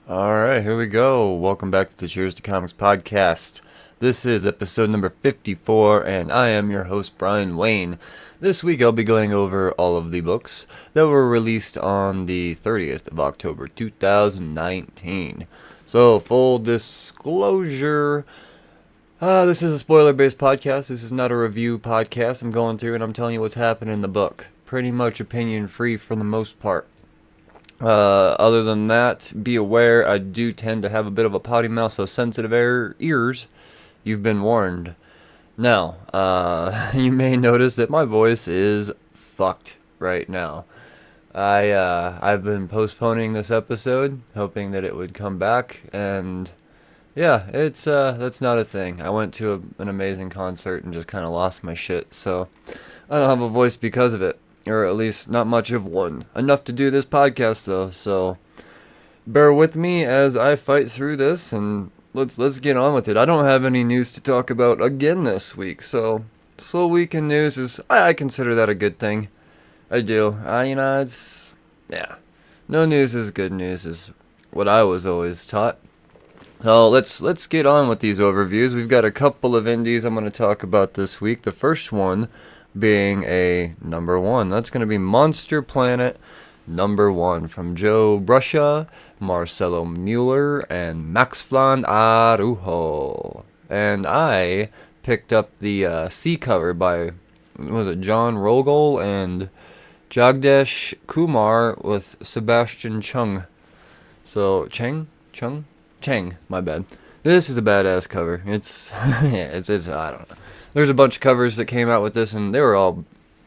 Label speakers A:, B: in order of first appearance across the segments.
A: Alright, here we go. Welcome back to the Cheers to Comics podcast. This is episode number 54, and I am your host, Brian Wayne. This week I'll be going over all of the books that were released on the 30th of October, 2019. So, full disclosure, this is a spoiler-based podcast. This is not a review podcast. I'm going through and I'm telling you what's happening in the book. Pretty much opinion-free for the most part. Other than that, be aware I do tend to have a bit of a potty mouth, so sensitive ears, you've been warned. Now, you may notice that my voice is fucked right now. I've been postponing this episode, hoping that it would come back, and yeah, that's not a thing. I went to an amazing concert and just kind of lost my shit, so I don't have a voice because of it. Or at least not much of one. Enough to do this podcast though, so bear with me as I fight through this and let's get on with it. I don't have any news to talk about again this week, so slow week in news is I consider that a good thing. I do. It's yeah. No news is good news is what I was always taught. So let's get on with these overviews. We've got a couple of indies I'm going to talk about this week. The first one being a number one. That's going to be Monster Planet #1 from Joe Bruscia, Marcelo Mueller, and Max Flan Arujo. And I picked up the C cover by, was it John Rogel and Jagdesh Kumar with Sebastian Chung. So, Cheng, my bad. This is a badass cover. It's, yeah, it's I don't know. There's a bunch of covers that came out with this, and they were all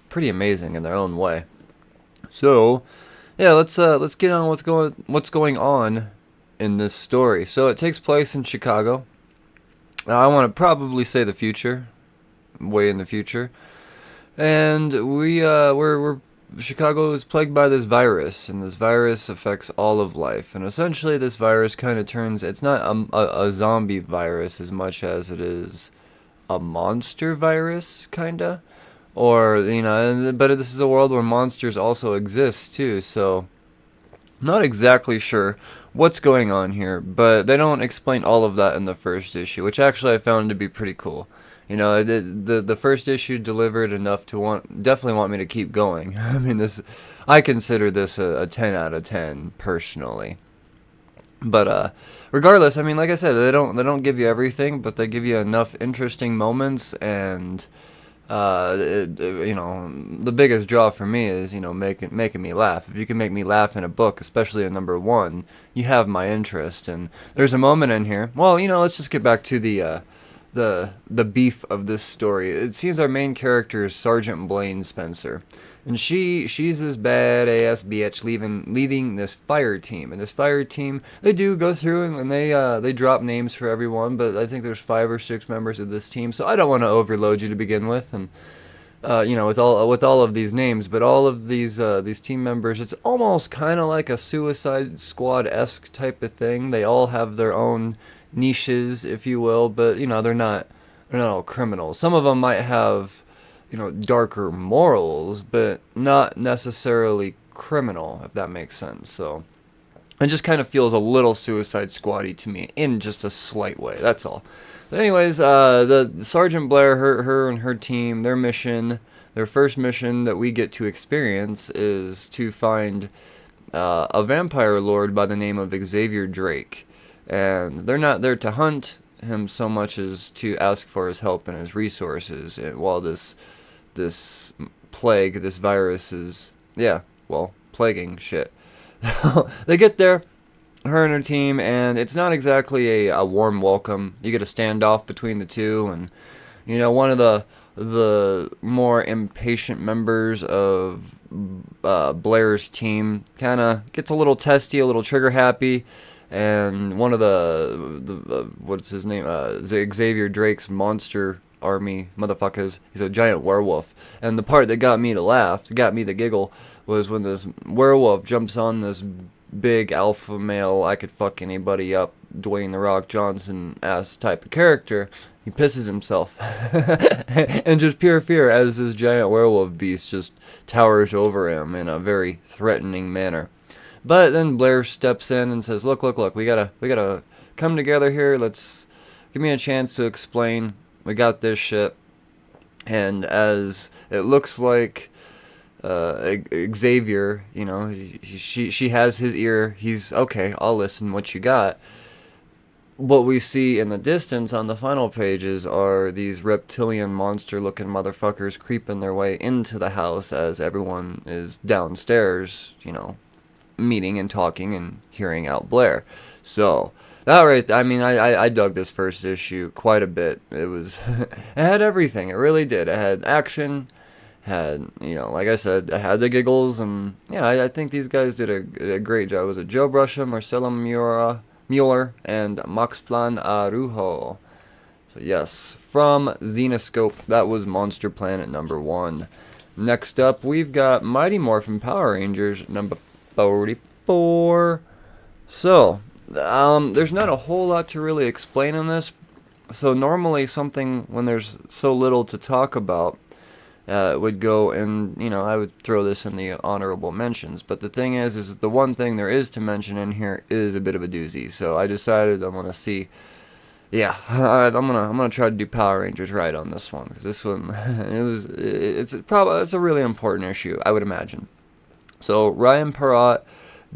A: pretty amazing in their own way. So, yeah, let's get on what's going on in this story. So it takes place in Chicago. I want to probably say the future, way in the future, and we're Chicago is plagued by this virus, and this virus affects all of life. And essentially, this virus kind of turns. It's not a zombie virus as much as it is a monster virus, kinda, or but this is a world where monsters also exist too, so not exactly sure what's going on here, but they don't explain all of that in the first issue, which actually I found to be pretty cool. The first issue delivered enough to definitely want me to keep going. I mean, I consider this a 10 out of 10 personally. But regardless, I mean, like I said, they don't give you everything, but they give you enough interesting moments, and the biggest draw for me is making me laugh. If you can make me laugh in a book, especially a #1, you have my interest. And there's a moment in here. Well, let's just get back to the beef of this story. It seems our main character is Sergeant Blaine Spencer, and she's this badass bitch leading this fire team. And this fire team, they do go through and they drop names for everyone, but I think there's 5 or 6 members of this team, so I don't want to overload you to begin with. And with all of these names, but all of these team members, it's almost kind of like a Suicide Squad-esque type of thing. They all have their own niches, if you will, but they're not all criminals. Some of them might have darker morals, but not necessarily criminal, if that makes sense. So it just kind of feels a little Suicide Squad-y to me in just a slight way. That's all. But anyways, the Sergeant Blair, her and her team, their first mission that we get to experience is to find a vampire lord by the name of Xavier Drake. And they're not there to hunt him so much as to ask for his help and his resources. And while this plague, this virus is, plaguing shit. They get there, her and her team, and it's not exactly a warm welcome. You get a standoff between the two, and one of the more impatient members of Blair's team kind of gets a little testy, a little trigger happy. And one of the what's his name? Xavier Drake's monster army motherfuckers. He's a giant werewolf. And the part that got me to laugh, got me to giggle, was when this werewolf jumps on this big alpha male, I could fuck anybody up, Dwayne The Rock Johnson ass type of character. He pisses himself. And just pure fear as this giant werewolf beast just towers over him in a very threatening manner. But then Blair steps in and says, look, we gotta come together here. Let's give me a chance to explain. We got this shit. And as it looks like Xavier, she has his ear. He's okay. I'll listen. What you got? What we see in the distance on the final pages are these reptilian monster-looking motherfuckers creeping their way into the house as everyone is downstairs, meeting and talking and hearing out Blair. So that right, I dug this first issue quite a bit. It had everything. It really did. It had action. Had, like I said, I had the giggles, and yeah, I think these guys did a great job. Was it Joe Brusha, Marcelo Mueller, and Max Flan Arujo? So yes, from Xenoscope, that was Monster Planet number 1. Next up, we've got Mighty Morphin Power Rangers number 44. So, there's not a whole lot to really explain in this. So normally something, when there's so little to talk about, would go and, I would throw this in the honorable mentions. But the thing is the one thing there is to mention in here is a bit of a doozy. So I decided I'm gonna see. Yeah, I'm gonna try to do Power Rangers right on this one, because this one it's a really important issue, I would imagine. So Ryan Perrott,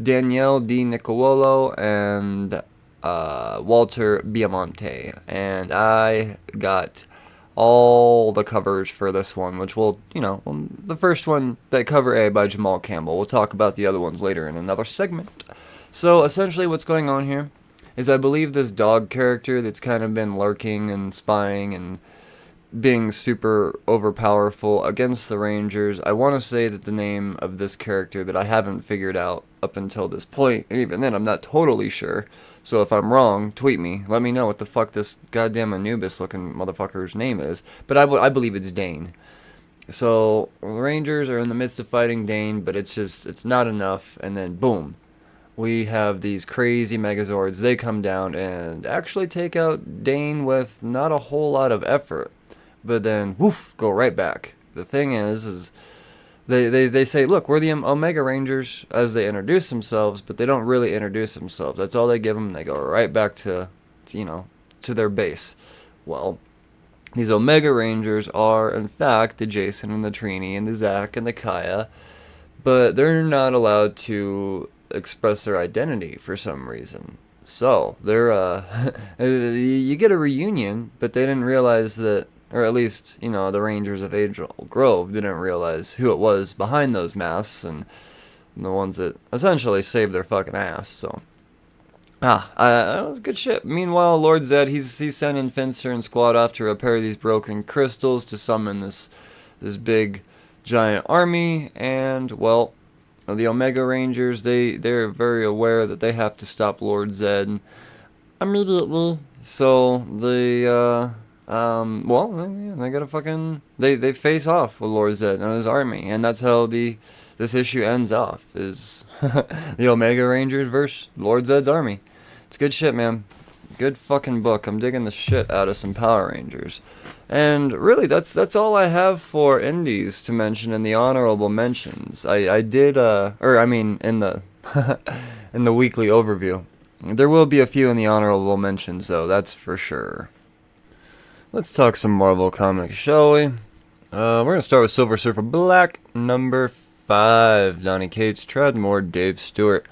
A: Danielle Di Nicolo, and Walter Biamonte, and I got all the covers for this one, which the first one, that cover A by Jamal Campbell. We'll talk about the other ones later in another segment. So essentially what's going on here is I believe this dog character that's kind of been lurking and spying and being super overpowerful against the Rangers. I want to say that the name of this character that I haven't figured out up until this point, and even then I'm not totally sure. So if I'm wrong, tweet me. Let me know what the fuck this goddamn Anubis-looking motherfucker's name is. But I believe it's Dane. So the Rangers are in the midst of fighting Dane, but it's not enough. And then boom, we have these crazy Megazords. They come down and actually take out Dane with not a whole lot of effort. But then, woof, go right back. The thing is they say, look, we're the Omega Rangers, as they introduce themselves, but they don't really introduce themselves. That's all they give them. They go right back to their base. Well, these Omega Rangers are, in fact, the Jason and the Trini and the Zach and the Kaya, but they're not allowed to express their identity for some reason. So, they're, you get a reunion, but they didn't realize that, or at least, the Rangers of Angel Grove didn't realize who it was behind those masks, and the ones that essentially saved their fucking ass, so. That was good shit. Meanwhile, Lord Zed, he's sending Finster and Squad off to repair these broken crystals to summon this big, giant army, and, well, the Omega Rangers, they're very aware that they have to stop Lord Zed immediately, so they gotta they face off with Lord Zed and his army, and that's how this issue ends off, is the Omega Rangers versus Lord Zed's army. It's good shit, man. Good fucking book. I'm digging the shit out of some Power Rangers. And really, that's all I have for indies to mention in the honorable mentions. I did, in the in the weekly overview. There will be a few in the honorable mentions, though, that's for sure. Let's talk some Marvel Comics, shall we? We're going to start with Silver Surfer Black, number 5. Donny Cates, Tradmore, Dave Stewart.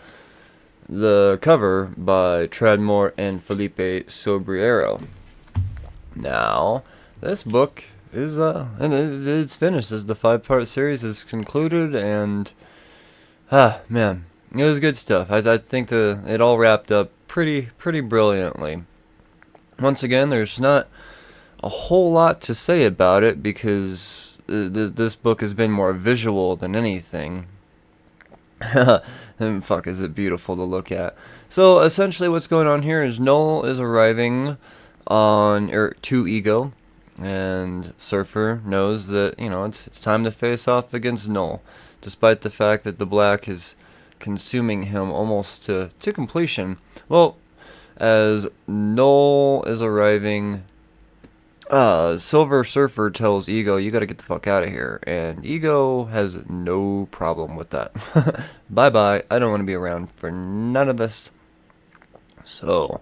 A: The cover by Tradmore and Felipe Sobriero. Now, this book is, it's finished as the 5-part series is concluded, and, man, it was good stuff. I think it all wrapped up pretty brilliantly. Once again, there's not a whole lot to say about it, because this book has been more visual than anything. And fuck, is it beautiful to look at. So essentially what's going on here is Noel is arriving to Ego, and Surfer knows that, it's time to face off against Noel, despite the fact that the Black is consuming him almost to completion. Well, as Noel is arriving, Silver Surfer tells Ego, you gotta get the fuck out of here. And Ego has no problem with that. Bye-bye. I don't want to be around for none of this. So,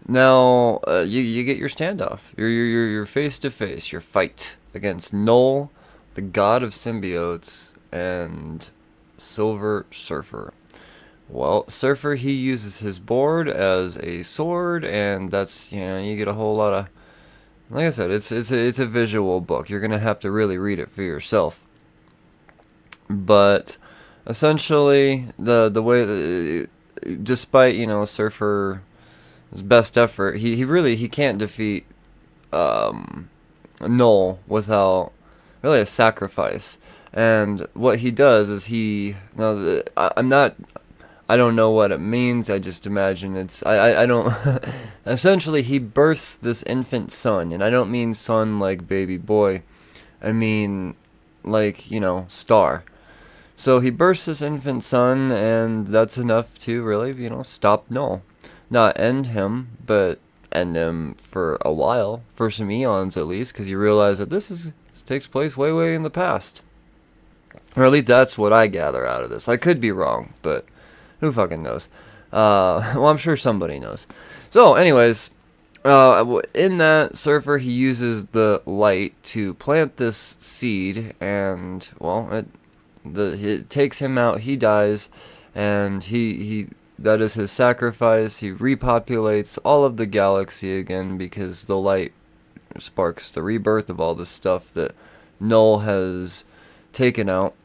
A: now, you get your standoff. Your face-to-face, your fight against Null, the god of symbiotes, and Silver Surfer. Well, Surfer, he uses his board as a sword, and that's, you get a whole lot of... Like I said, it's a visual book. You're gonna have to really read it for yourself. But essentially, the way, despite Surfer's best effort, he can't defeat Null without really a sacrifice. And what he does is I don't know what it means. I just imagine I don't. Essentially, he births this infant son, and I don't mean son like baby boy. I mean, like, star. So he bursts his infant son, and that's enough to really, stop Null. Not end him, but end him for a while, for some eons at least, because you realize that this takes place way, way in the past. Or at least that's what I gather out of this. I could be wrong, but who fucking knows? Well, I'm sure somebody knows. So, anyways, in that, Surfer, he uses the light to plant this seed, and, well, it takes him out, he dies, and he that is his sacrifice. He repopulates all of the galaxy again, because the light sparks the rebirth of all the stuff that Null has taken out.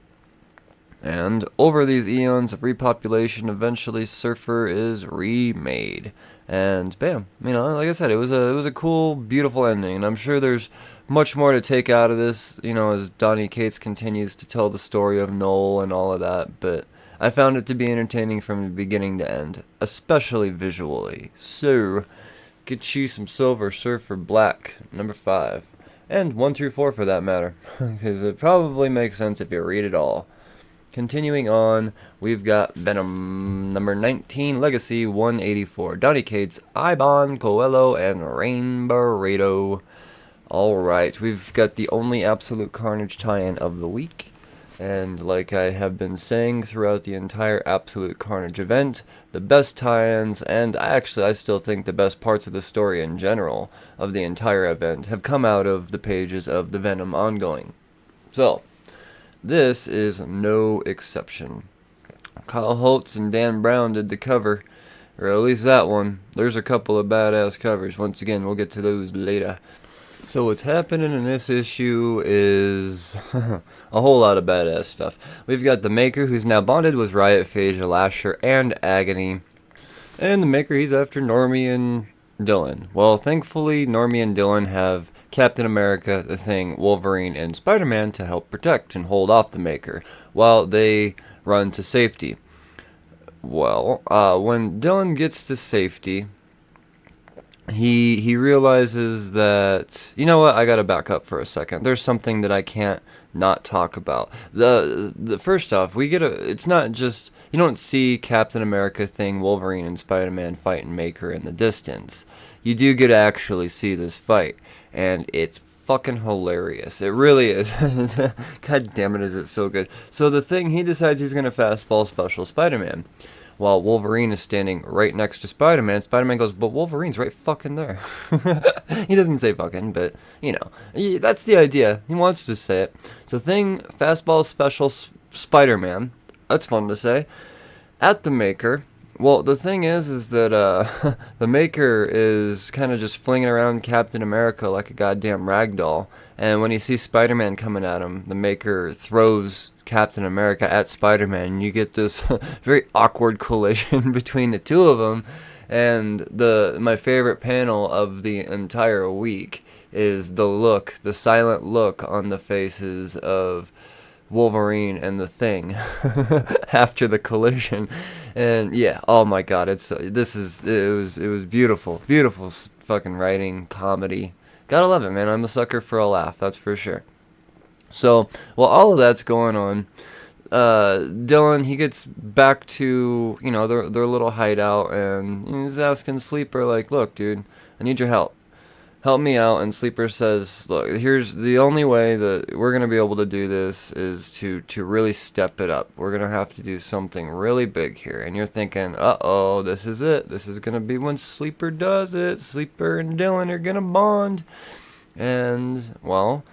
A: And over these eons of repopulation, eventually Surfer is remade. And bam, like I said, it was a cool, beautiful ending, and I'm sure there's much more to take out of this, as Donny Cates continues to tell the story of Null and all of that, but I found it to be entertaining from the beginning to end, especially visually. So, get you some Silver Surfer Black, number 5, and 1 through 4 for that matter, because it probably makes sense if you read it all. Continuing on, we've got Venom, number 19, Legacy 184. Donny Cates, Ibon, Coelho, and Rain Barreto. Alright, we've got the only Absolute Carnage tie-in of the week. And like I have been saying throughout the entire Absolute Carnage event, the best tie-ins, and I still think the best parts of the story in general of the entire event, have come out of the pages of the Venom ongoing. So, this is no exception. Kyle Holtz and Dan Brown did the cover, or at least that one. There's a couple of badass covers. Once again, we'll get to those later. So what's happening in this issue is a whole lot of badass stuff. We've got the Maker, who's now bonded with Riot, Phage, Lasher, and Agony. And the Maker, he's after Normie and Dylan. Well, thankfully, Normie and Dylan have Captain America, the Thing, Wolverine, and Spider-Man to help protect and hold off the Maker, while they run to safety. Well, when Dylan gets to safety, he realizes that, you know what, I gotta back up for a second. There's something that I can't not talk about. The first off, it's not just, you don't see Captain America, Thing, Wolverine, and Spider-Man fighting Maker in the distance. You do get to actually see this fight, and it's fucking hilarious. It really is. God damn it, is it so good. So the Thing, he decides he's gonna fastball special Spider-Man, while Wolverine is standing right next to Spider-Man. Spider-Man goes, but Wolverine's right fucking there. He doesn't say fucking, but, that's the idea. He wants to say it. So Thing, fastball special Spider-Man. That's fun to say. At the Maker. Well, the thing is that the Maker is kind of just flinging around Captain America like a goddamn ragdoll. And when he sees Spider-Man coming at him, the Maker throws Captain America at Spider-Man, and you get this very awkward collision between the two of them. And my favorite panel of the entire week is the silent look on the faces of Wolverine and the Thing after the collision. And yeah, oh my god, it was beautiful fucking writing, comedy. Gotta love it, man. I'm a sucker for a laugh, that's for sure. So while all of that's going on, Dylan, he gets back to their little hideout, and he's asking Sleeper, like, look dude, I need your help help me out. And Sleeper says, look, here's the only way that we're going to be able to do this is to really step it up. We're going to have to do something really big here. And you're thinking, uh-oh, this is it. This is going to be when Sleeper does it. Sleeper and Dylan are going to bond. And, well,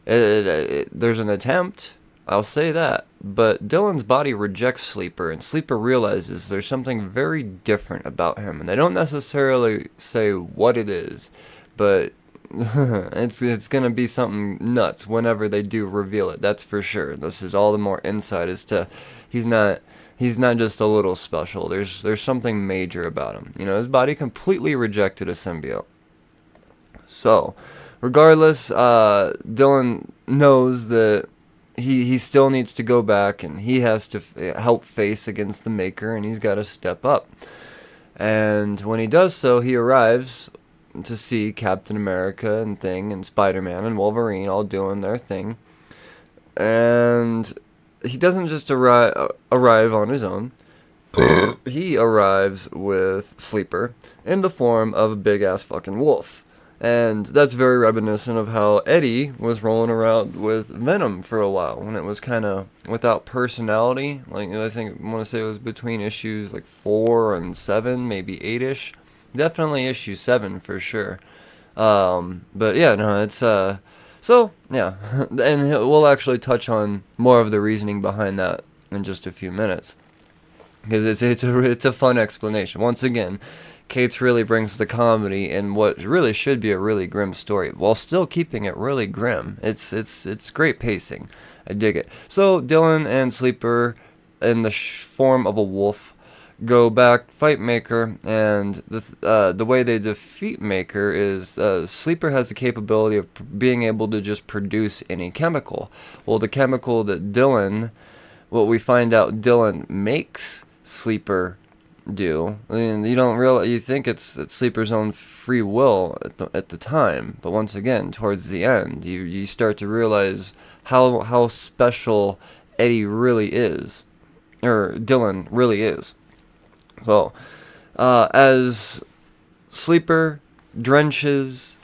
A: there's an attempt. I'll say that. But Dylan's body rejects Sleeper, and Sleeper realizes there's something very different about him. And they don't necessarily say what it is, but it's going to be something nuts whenever they do reveal it. That's for sure. This is all the more insight as to he's not just a little special. There's something major about him. You know, his body completely rejected a symbiote. So, regardless, Dylan knows that he still needs to go back, and he has to help face against the Maker, and he's got to step up. And when he does so, he arrives to see Captain America and Thing and Spider-Man and Wolverine all doing their thing. And he doesn't just arrive on his own. He arrives with Sleeper in the form of a big-ass fucking wolf. And that's very reminiscent of how Eddie was rolling around with Venom for a while, when it was kind of without personality. Like, I want to say it was between issues like 4 and 7, maybe 8-ish. Definitely issue 7 for sure. But yeah, no, it's so yeah, and we'll actually touch on more of the reasoning behind that in just a few minutes, because it's a fun explanation. Once again, Cates really brings the comedy in what really should be a really grim story, while still keeping it really grim. It's great pacing. I dig it. So Dylan and Sleeper, in the form of a wolf, go back, fight Maker, and the way they defeat Maker is Sleeper has the capability of being able to just produce any chemical. Well, the chemical that what we find out Dylan makes Sleeper do. I mean, you think it's Sleeper's own free will at the time, but once again, towards the end, you start to realize how special Eddie really is, or Dylan really is. So, as Sleeper drenches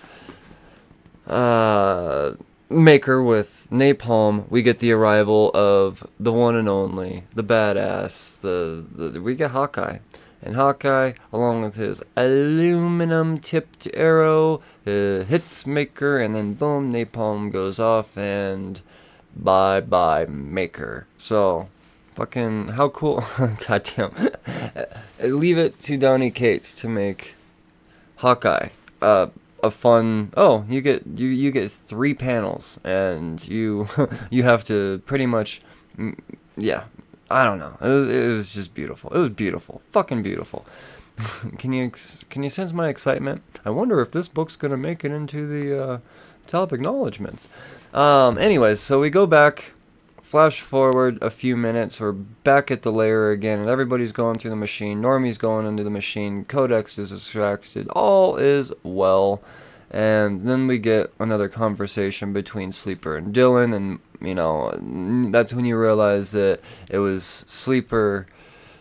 A: Maker with napalm, we get the arrival of the one and only, the badass, we get Hawkeye. And Hawkeye, along with his aluminum-tipped arrow, hits Maker, and then boom, napalm goes off, and bye-bye Maker. So, fucking, how cool. Goddamn. Leave it to Donny Cates to make Hawkeye a fun. Oh, you get 3 panels, and you you have to pretty much, yeah. I don't know. It was just beautiful. It was beautiful, fucking beautiful. Can you sense my excitement? I wonder if this book's gonna make it into the top acknowledgements. Anyways, so we go back. Flash forward a few minutes, we're back at the lair again, and everybody's going through the machine. Normie's going into the machine. Codex is distracted. All is well. And then we get another conversation between Sleeper and Dylan, and, you know, that's when you realize that it was Sleeper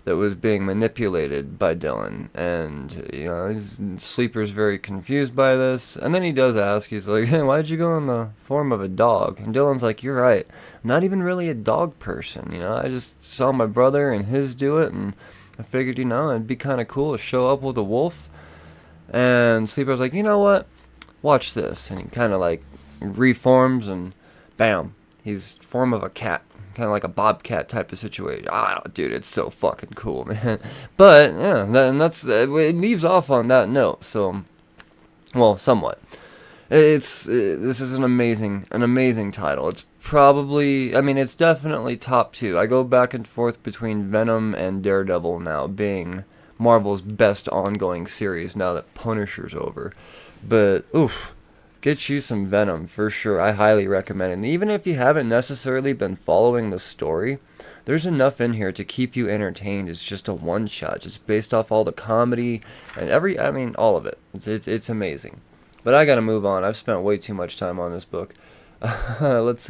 A: that was being manipulated by Dylan. And, you know, Sleeper's very confused by this. And then he does ask, he's like, hey, why'd you go in the form of a dog? And Dylan's like, you're right. I'm not even really a dog person, you know. I just saw my brother and his do it, and I figured, you know, it'd be kind of cool to show up with a wolf. And Sleeper's like, you know what? Watch this. And he kind of like reforms, and bam, he's form of a cat. Kind of like a bobcat type of situation. Ah, dude, it's so fucking cool, man. But yeah, it leaves off on that note. So, well, somewhat. This is an amazing title. It's probably, I mean, it's definitely top 2. I go back and forth between Venom and Daredevil now being Marvel's best ongoing series now that Punisher's over. But oof. Get you some Venom, for sure. I highly recommend it. And even if you haven't necessarily been following the story, there's enough in here to keep you entertained. It's just a one-shot, just based off all the comedy and all of it. It's amazing. But I gotta move on. I've spent way too much time on this book. Let's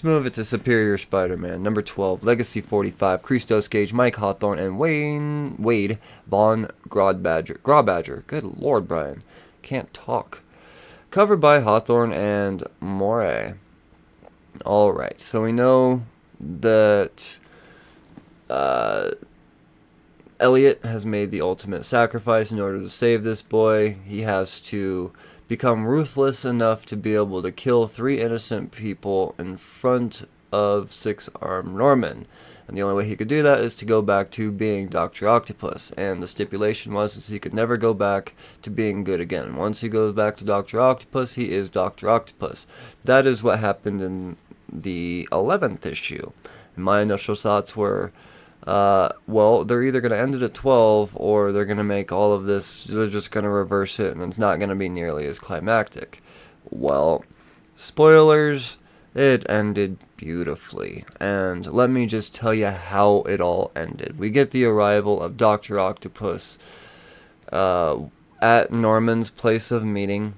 A: move it to Superior Spider-Man, number 12, Legacy 45, Christos Gage, Mike Hawthorne, and Wade Von Grawbadger. Good Lord, Brian. Can't talk. covered by Hawthorne and Morey. Alright, so we know that Elliot has made the ultimate sacrifice in order to save this boy. He has to become ruthless enough to be able to kill 3 innocent people in front of 6-armed Norman. And the only way he could do that is to go back to being Dr. Octopus. And the stipulation was that he could never go back to being good again. Once he goes back to Dr. Octopus, he is Dr. Octopus. That is what happened in the 11th issue. And my initial thoughts were, well, they're either going to end it at 12, or they're going to make all of this, they're just going to reverse it, and it's not going to be nearly as climactic. Well, spoilers, it ended beautifully, and let me just tell you how it all ended. We get the arrival of Dr. Octopus at Norman's place of meeting.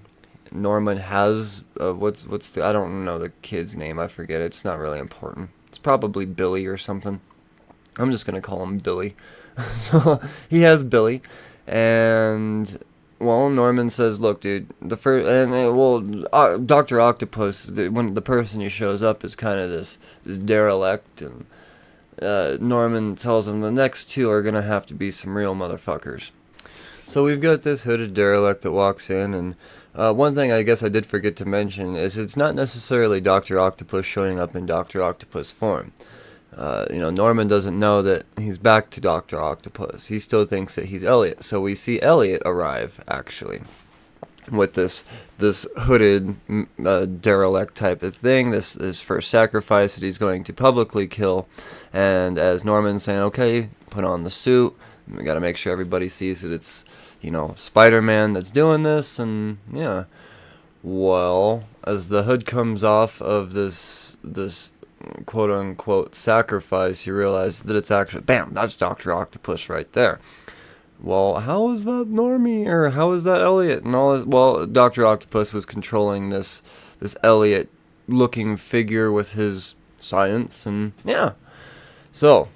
A: Norman has, what's the, I don't know the kid's name, I forget, it's not really important. It's probably Billy or something. I'm just going to call him Billy. So he has Billy, and, well, Norman says, look, dude, Dr. Octopus, when the person who shows up is kind of this derelict, and Norman tells him the next 2 are going to have to be some real motherfuckers. So we've got this hooded derelict that walks in, and one thing I guess I did forget to mention is it's not necessarily Dr. Octopus showing up in Dr. Octopus form. Norman doesn't know that he's back to Dr. Octopus. He still thinks that he's Elliot. So we see Elliot arrive, actually, with this hooded derelict type of thing, this first sacrifice that he's going to publicly kill. And as Norman's saying, okay, put on the suit, we got to make sure everybody sees that it's, Spider-Man that's doing this, and yeah. Well, as the hood comes off of this quote-unquote sacrifice, you realize that it's actually, bam, that's Dr. Octopus right there. Well, how is that Normie, or how is that Elliot, and all this? Well, Dr. Octopus was controlling this Elliot-looking figure with his science, and yeah. So,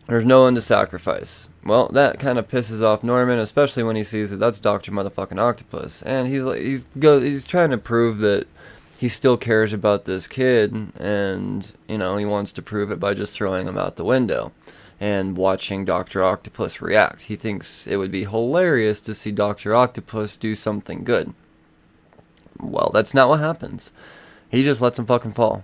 A: there's no one to sacrifice. Well, that kind of pisses off Norman, especially when he sees that that's Dr. Motherfucking Octopus, and he's trying to prove that he still cares about this kid, and, he wants to prove it by just throwing him out the window and watching Dr. Octopus react. He thinks it would be hilarious to see Dr. Octopus do something good. Well, that's not what happens. He just lets him fucking fall.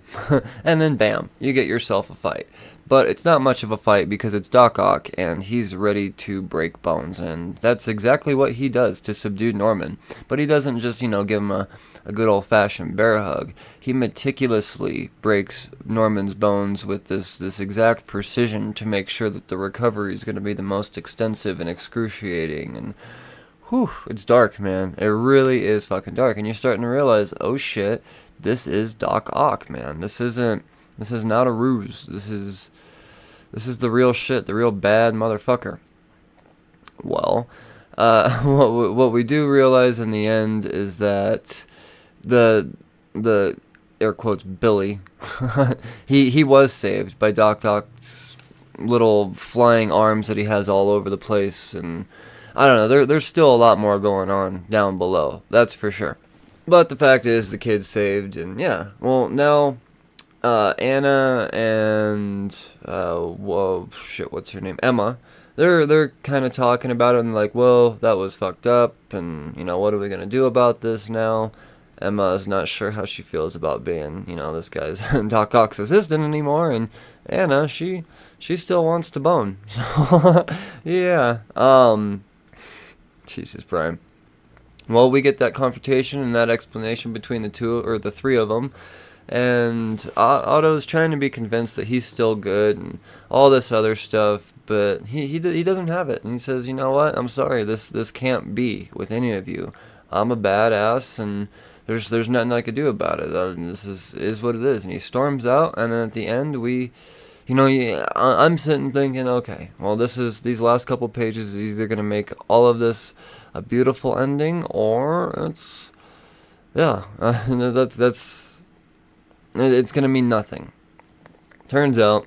A: And then bam, you get yourself a fight. But it's not much of a fight because it's Doc Ock, and he's ready to break bones. And that's exactly what he does to subdue Norman. But he doesn't just, give him a good old-fashioned bear hug. He meticulously breaks Norman's bones with this exact precision to make sure that the recovery is going to be the most extensive and excruciating. And whew, it's dark, man. It really is fucking dark. And you're starting to realize, oh shit, this is Doc Ock, man. This is not a ruse. This is the real shit, the real bad motherfucker. Well, what we do realize in the end is that the air quotes Billy, he was saved by Doc Ock's little flying arms that he has all over the place, and I don't know, there's still a lot more going on down below, that's for sure. But the fact is, the kid's saved, and yeah, well, now Anna and what's her name, Emma, they're kind of talking about it and like, well, that was fucked up, and what are we gonna do about this now? Emma is not sure how she feels about being this guy's Doc Ock's assistant anymore, and Anna, she still wants to bone. So yeah, Jesus Prime. Well, we get that confrontation and that explanation between the three of them. And Otto's trying to be convinced that he's still good and all this other stuff, but he doesn't have it. And he says, you know what? I'm sorry. This can't be with any of you. I'm a badass, and there's nothing I could do about it. This is what it is. And he storms out, and then at the end I'm sitting thinking, okay, well, these last couple pages is either gonna make all of this a beautiful ending, or it's going to mean nothing. Turns out,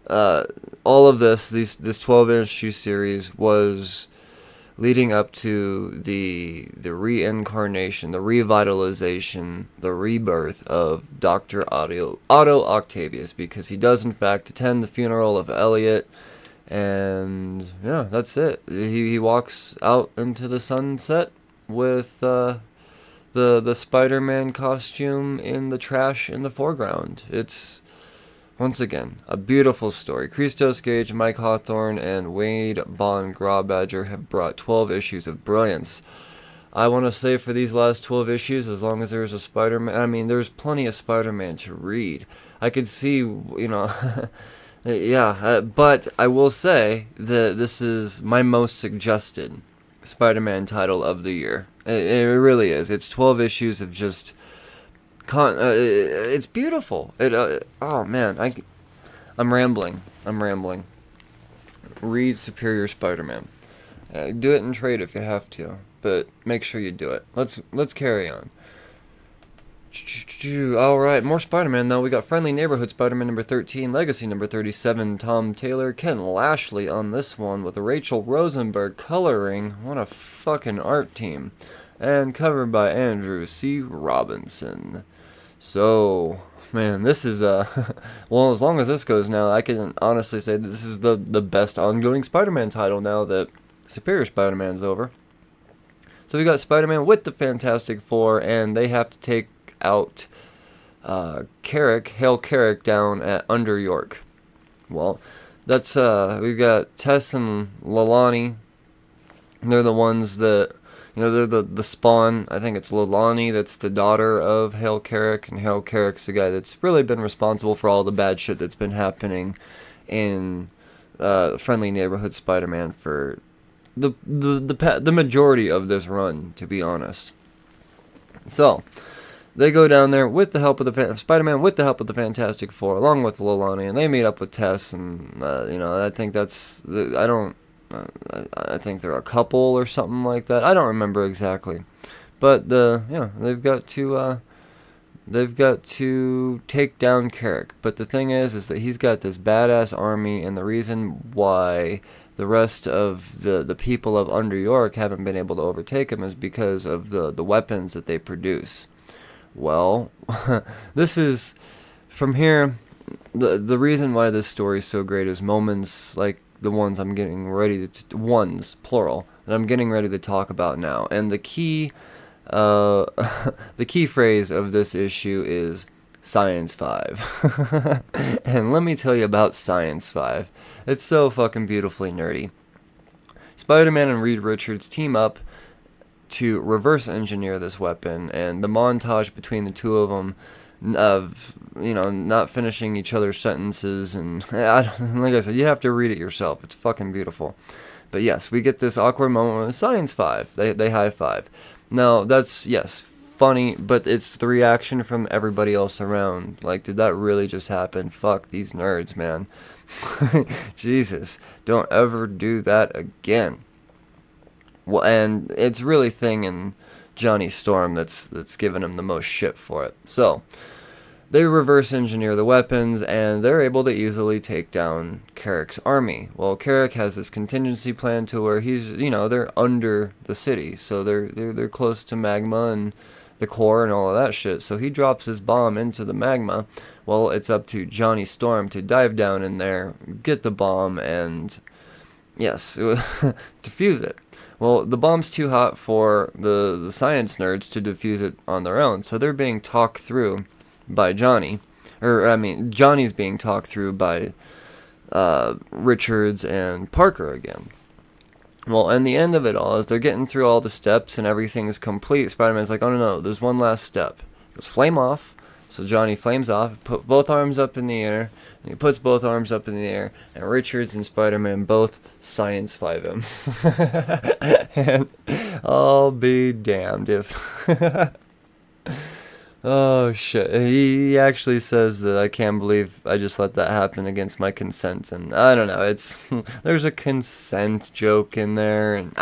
A: all of this 12 issue series was leading up to the reincarnation, the revitalization, the rebirth of Dr. Otto Octavius, because he does in fact attend the funeral of Elliot, and yeah, that's it. He walks out into the sunset with the Spider-Man costume in the trash in the foreground. It's, once again, a beautiful story. Christos Gage, Mike Hawthorne, and Wade Bon Grawbadger have brought 12 issues of brilliance. I want to say for these last 12 issues, as long as there's a Spider-Man, I mean, there's plenty of Spider-Man to read. I could see, you know, yeah, but I will say that this is my most suggested Spider-Man title of the year. It really is. It's 12 issues of just it's beautiful. Oh man, I'm rambling. Read Superior Spider-Man. Do it in trade if you have to, but make sure you do it. Let's carry on. Alright, more Spider-Man though. We got Friendly Neighborhood Spider-Man number 13, Legacy number 37, Tom Taylor, Ken Lashley on this one with Rachel Rosenberg coloring. What a fucking art team. And covered by Andrew C. Robinson. So, man, this is, well, as long as this goes now, I can honestly say that this is the best ongoing Spider-Man title now that Superior Spider-Man's over. So we got Spider-Man with the Fantastic Four, and they have to take out Hale Carrick down at Under York. Well, that's, we've got Tess and Lalani. They're the ones that, you know, they're the spawn. I think it's Lalani that's the daughter of Hale Carrick, and Hale Carrick's the guy that's really been responsible for all the bad shit that's been happening in Friendly Neighborhood Spider-Man for the majority of this run, to be honest. So they go down there with the help of the Spider-Man, with the help of the Fantastic Four, along with Lalani, and they meet up with Tess, and you know, I think that's I think they're a couple or something like that. I don't remember exactly, but they've got to take down Carrick. But the thing is that he's got this badass army, and the reason why the rest of the people of Under York haven't been able to overtake him is because of the weapons that they produce. Well, this is, from here, the reason why this story is so great is moments like the ones I'm getting ready to, ones, plural, that I'm getting ready to talk about now. And the key phrase of this issue is Science 5. And let me tell you about Science 5. It's so fucking beautifully nerdy. Spider-Man and Reed Richards team up to reverse engineer this weapon, and the montage between the two of them of, you know, not finishing each other's sentences, and like I said, you have to read it yourself. It's fucking beautiful. But yes, we get this awkward moment with Science 5. They high five. Now, that's, yes, funny, but it's the reaction from everybody else around. Like, did that really just happen? Fuck these nerds, man. Jesus, don't ever do that again. Well, and it's really Thing and Johnny Storm that's given him the most shit for it. So they reverse engineer the weapons, and they're able to easily take down Carrick's army. Well, Carrick has this contingency plan to where he's, you know, they're under the city, so they're close to magma and the core and all of that shit. So he drops his bomb into the magma. Well, it's up to Johnny Storm to dive down in there, get the bomb, and yes, defuse it. Well, the bomb's too hot for the science nerds to defuse it on their own, so they're being talked through by Johnny. Johnny's being talked through by Richards and Parker again. Well, and the end of it all is they're getting through all the steps and everything is complete. Spider-Man's like, oh no, there's one last step. It goes flame off. So Johnny flames off, put both arms up in the air, and he puts both arms up in the air, and Richards and Spider-Man both Science 5 him. And I'll be damned if... Oh shit, he actually says that I can't believe I just let that happen against my consent, and I don't know, it's... there's a consent joke in there, and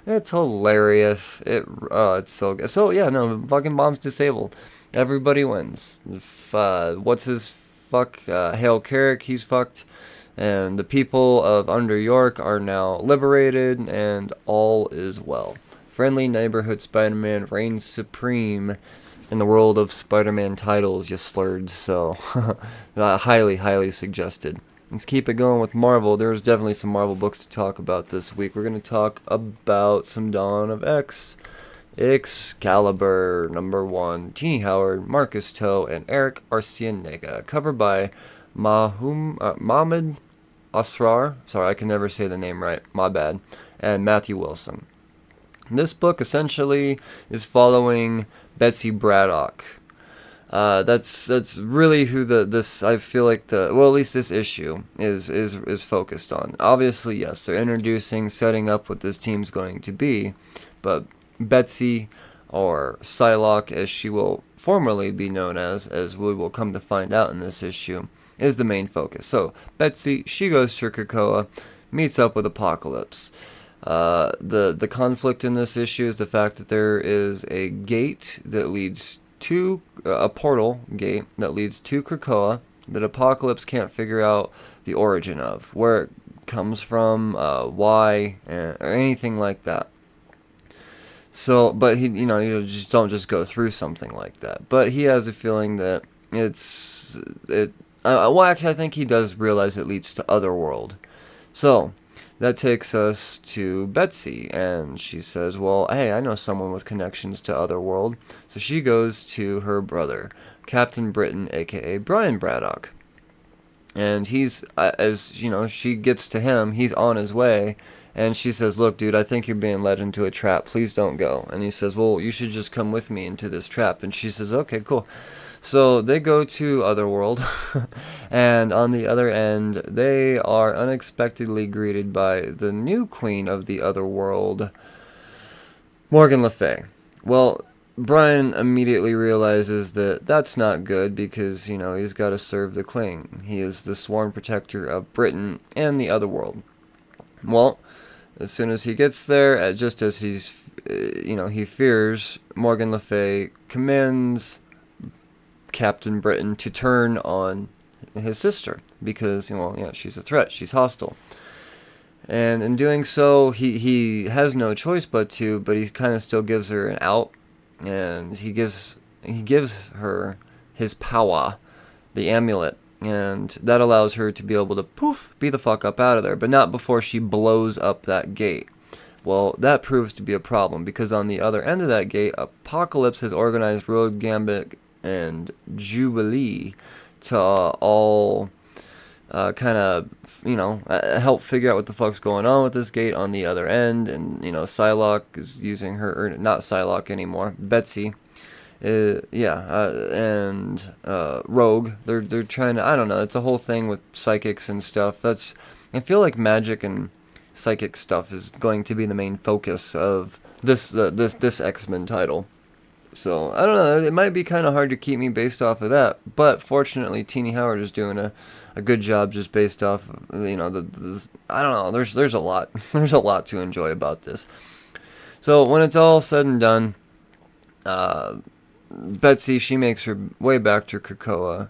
A: it's hilarious. It's so good. So yeah, no, fucking bomb's disabled. Everybody wins. Hale Carrick, he's fucked. And the people of Under York are now liberated, and all is well. Friendly neighborhood Spider-Man reigns supreme in the world of Spider-Man titles, you slurred, so highly, highly suggested. Let's keep it going with Marvel. There's definitely some Marvel books to talk about this week. We're going to talk about some Dawn of X. Excalibur, #1. Teeny Howard, Marcus Toe, and Eric Arcienega. Cover by Mahmoud Asrar. Sorry, I can never say the name right. My bad. And Matthew Wilson. This book essentially is following Betsy Braddock. That's really who I feel like at least this issue is focused on. Obviously, yes, they're introducing, setting up what this team's going to be, but Betsy, or Psylocke as she will formerly be known as we will come to find out in this issue, is the main focus. So Betsy, she goes to Krakoa, meets up with Apocalypse. The conflict in this issue is the fact that there is a gate that leads to a portal gate that leads to Krakoa that Apocalypse can't figure out the origin of, where it comes from, why, or anything like that. So, but he, you just don't just go through something like that. But he has a feeling that actually, I think he does realize it leads to Otherworld. So, that takes us to Betsy, and she says, well, hey, I know someone with connections to Otherworld. So she goes to her brother, Captain Britain, a.k.a. Brian Braddock. And he's, she gets to him, he's on his way, and she says, look, dude, I think you're being led into a trap. Please don't go. And he says, well, you should just come with me into this trap. And she says, okay, cool. So they go to Otherworld, and on the other end, they are unexpectedly greeted by the new queen of the Otherworld, Morgan Le Fay. Well, Brian immediately realizes that that's not good because, he's got to serve the queen. He is the sworn protector of Britain and the Otherworld. Well, as soon as he gets there, just as he fears, Morgan Le Fay commands Captain Britain to turn on his sister because, she's a threat, she's hostile. And in doing so, he has no choice but he kind of still gives her an out, and he gives her his power, the amulet, and that allows her to be able to be the fuck up out of there, but not before she blows up that gate. Well, that proves to be a problem because on the other end of that gate, Apocalypse has organized Rogue, Gambit, and Jubilee to all kind of, help figure out what the fuck's going on with this gate on the other end. And, Psylocke is using her, or not Psylocke anymore, Betsy. And Rogue, they're trying to, I don't know, it's a whole thing with psychics and stuff. I feel like magic and psychic stuff is going to be the main focus of this X-Men title. So, I don't know, it might be kind of hard to keep me based off of that, but fortunately, Teeny Howard is doing a good job just based off, I don't know, there's a lot, there's a lot to enjoy about this. So, when it's all said and done, Betsy, she makes her way back to Krakoa,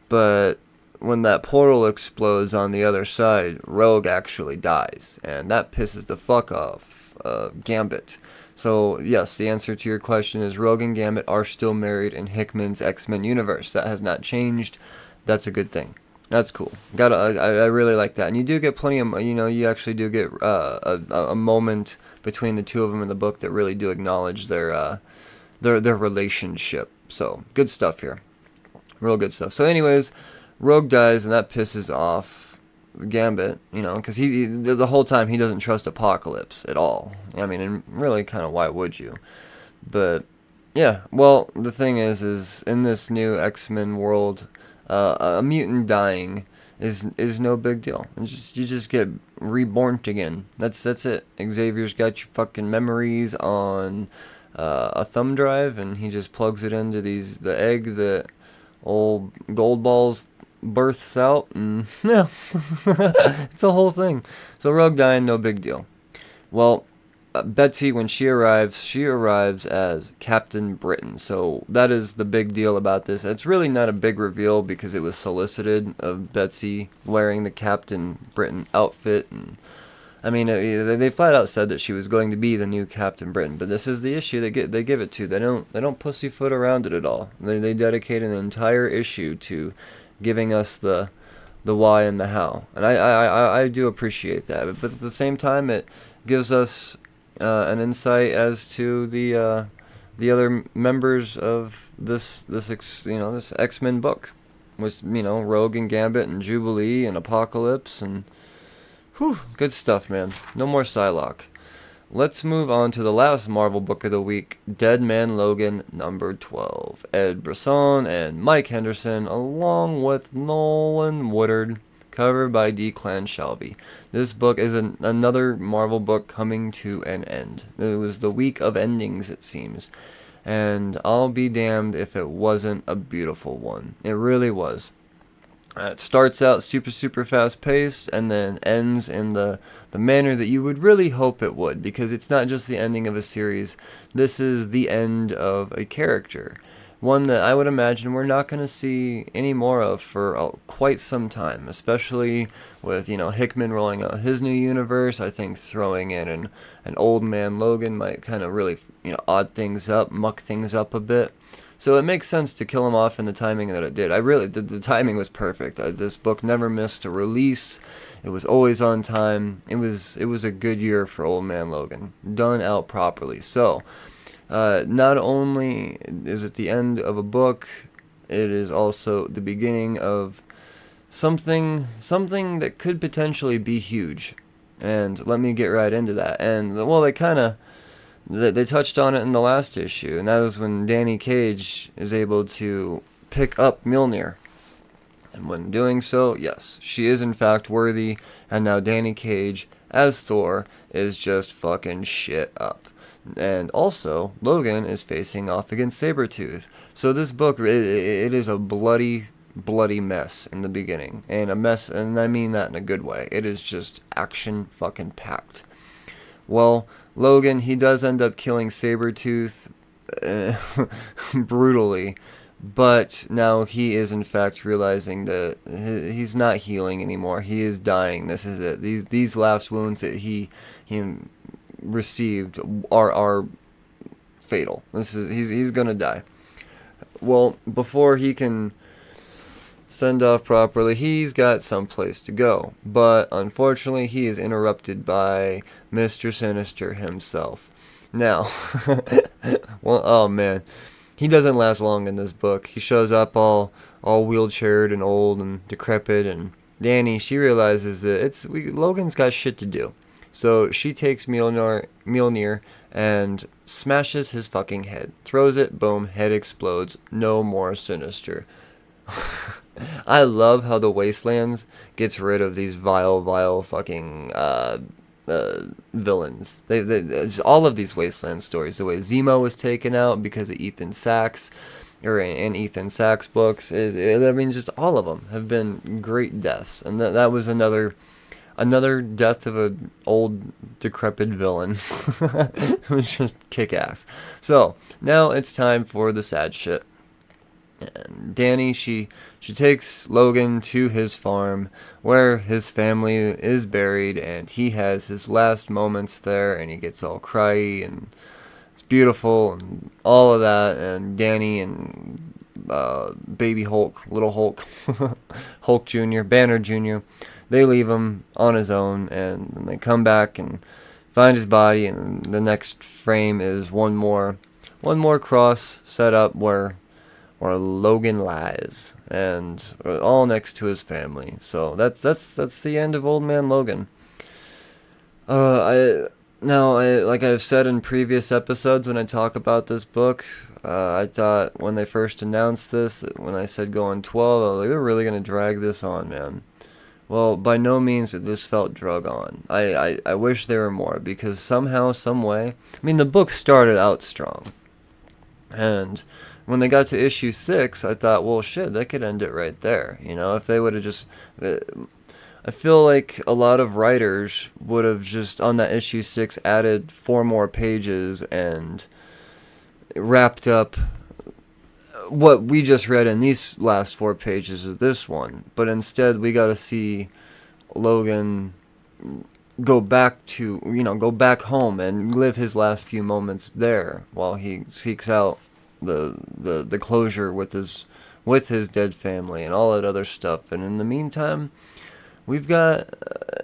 A: but when that portal explodes on the other side, Rogue actually dies, and that pisses the fuck off Gambit. So, yes, the answer to your question is Rogue and Gambit are still married in Hickman's X-Men universe. That has not changed. That's a good thing. That's cool. I really like that. And you do get plenty of, you actually do get a moment between the two of them in the book that really do acknowledge their relationship. So, good stuff here. Real good stuff. So, anyways, Rogue dies, and that pisses off Gambit, because he the whole time he doesn't trust Apocalypse at all. I mean, and really, kind of, why would you? But yeah, well, the thing is in this new X-Men world, a mutant dying is no big deal. You just get reborn again. That's it. Xavier's got your fucking memories on a thumb drive, and he just plugs it into the egg that old Goldballs births out, and yeah, it's a whole thing. So Rogue dying, no big deal. Well, Betsy, when she arrives as Captain Britain. So that is the big deal about this. It's really not a big reveal because it was solicited of Betsy wearing the Captain Britain outfit, and I mean, they flat out said that she was going to be the new Captain Britain. But this is the issue they give it to. They don't pussyfoot around it at all. They dedicate an entire issue to giving us the why and the how, and I do appreciate that. But at the same time, it gives us an insight as to the other members of this X-Men book, with Rogue and Gambit and Jubilee and Apocalypse and whew, good stuff, man. No more Psylocke. Let's move on to the last Marvel book of the week, Dead Man Logan number 12. Ed Brisson and Mike Henderson, along with Nolan Woodard, covered by Declan Shalvey. This book is another Marvel book coming to an end. It was the week of endings, it seems. And I'll be damned if it wasn't a beautiful one. It really was. It starts out super fast paced and then ends in the manner that you would really hope it would, because it's not just the ending of a series. This is the end of a character. One that I would imagine we're not going to see any more of for quite some time, especially with, Hickman rolling out his new universe. I think throwing in an old Man Logan might kind of really, odd things up, muck things up a bit. So it makes sense to kill him off in the timing that it did. The timing was perfect. This book never missed a release. It was always on time. It was a good year for Old Man Logan, done out properly. So, not only is it the end of a book, it is also the beginning of something that could potentially be huge. And let me get right into that. And well, they touched on it in the last issue, and that was when Danny Cage is able to pick up Mjolnir. And when doing so, yes, she is in fact worthy, and now Danny Cage, as Thor, is just fucking shit up. And also, Logan is facing off against Sabretooth. So this book, it is a bloody mess in the beginning. And a mess, and I mean that in a good way. It is just action fucking packed. Well, Logan, he does end up killing Sabretooth brutally, but now he is in fact realizing that he's not healing anymore. He is dying. This is it. These last wounds that he received are fatal. He's gonna die. Well, before he can send off properly, he's got someplace to go. But unfortunately, he is interrupted by Mr. Sinister himself. Now, well, oh man, he doesn't last long in this book. He shows up all wheelchaired and old and decrepit, and Danny, she realizes that Logan's got shit to do. So she takes Mjolnir and smashes his fucking head. Throws it, boom, head explodes. No more Sinister. I love how the Wastelands gets rid of these vile fucking villains. They all of these Wasteland stories. The way Zemo was taken out because of Ethan Sachs, or in Ethan Sachs books. I mean, just all of them have been great deaths, and that was another death of an old decrepit villain. It was just kick ass. So now it's time for the sad shit. And Danny, she takes Logan to his farm where his family is buried, and he has his last moments there, and he gets all cryy, and it's beautiful, and all of that. And Danny and baby Hulk, little Hulk, Hulk Jr., Banner Jr., they leave him on his own, and they come back and find his body, and the next frame is one more cross set up where Logan lies, and all next to his family. So that's the end of Old Man Logan. Like I've said in previous episodes when I talk about this book, I thought when they first announced this, when I said going 12, I was like, they're really gonna drag this on, man. Well, by no means did this felt drug on. I wish there were more, because somehow, some way, I mean, the book started out strong, and when they got to issue 6, I thought, well, shit, they could end it right there. If they would have just... I feel like a lot of writers would have just, on that issue 6, added 4 more pages and wrapped up what we just read in these last 4 pages of this one. But instead, we got to see Logan go back home and live his last few moments there while he seeks out the closure with his dead family and all that other stuff. And in the meantime, we've got,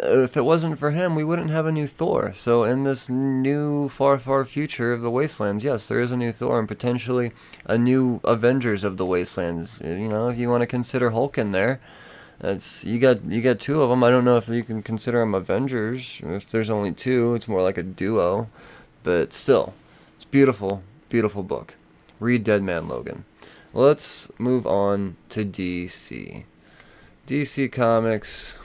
A: if it wasn't for him, we wouldn't have a new Thor. So in this new far, far future of the Wastelands, yes, there is a new Thor and potentially a new Avengers of the Wastelands. If you want to consider Hulk in there, you got 2 of them. I don't know if you can consider them Avengers. If there's only 2, it's more like a duo. But still, it's beautiful, beautiful book. Read Dead Man Logan. Let's move on to DC. DC Comics.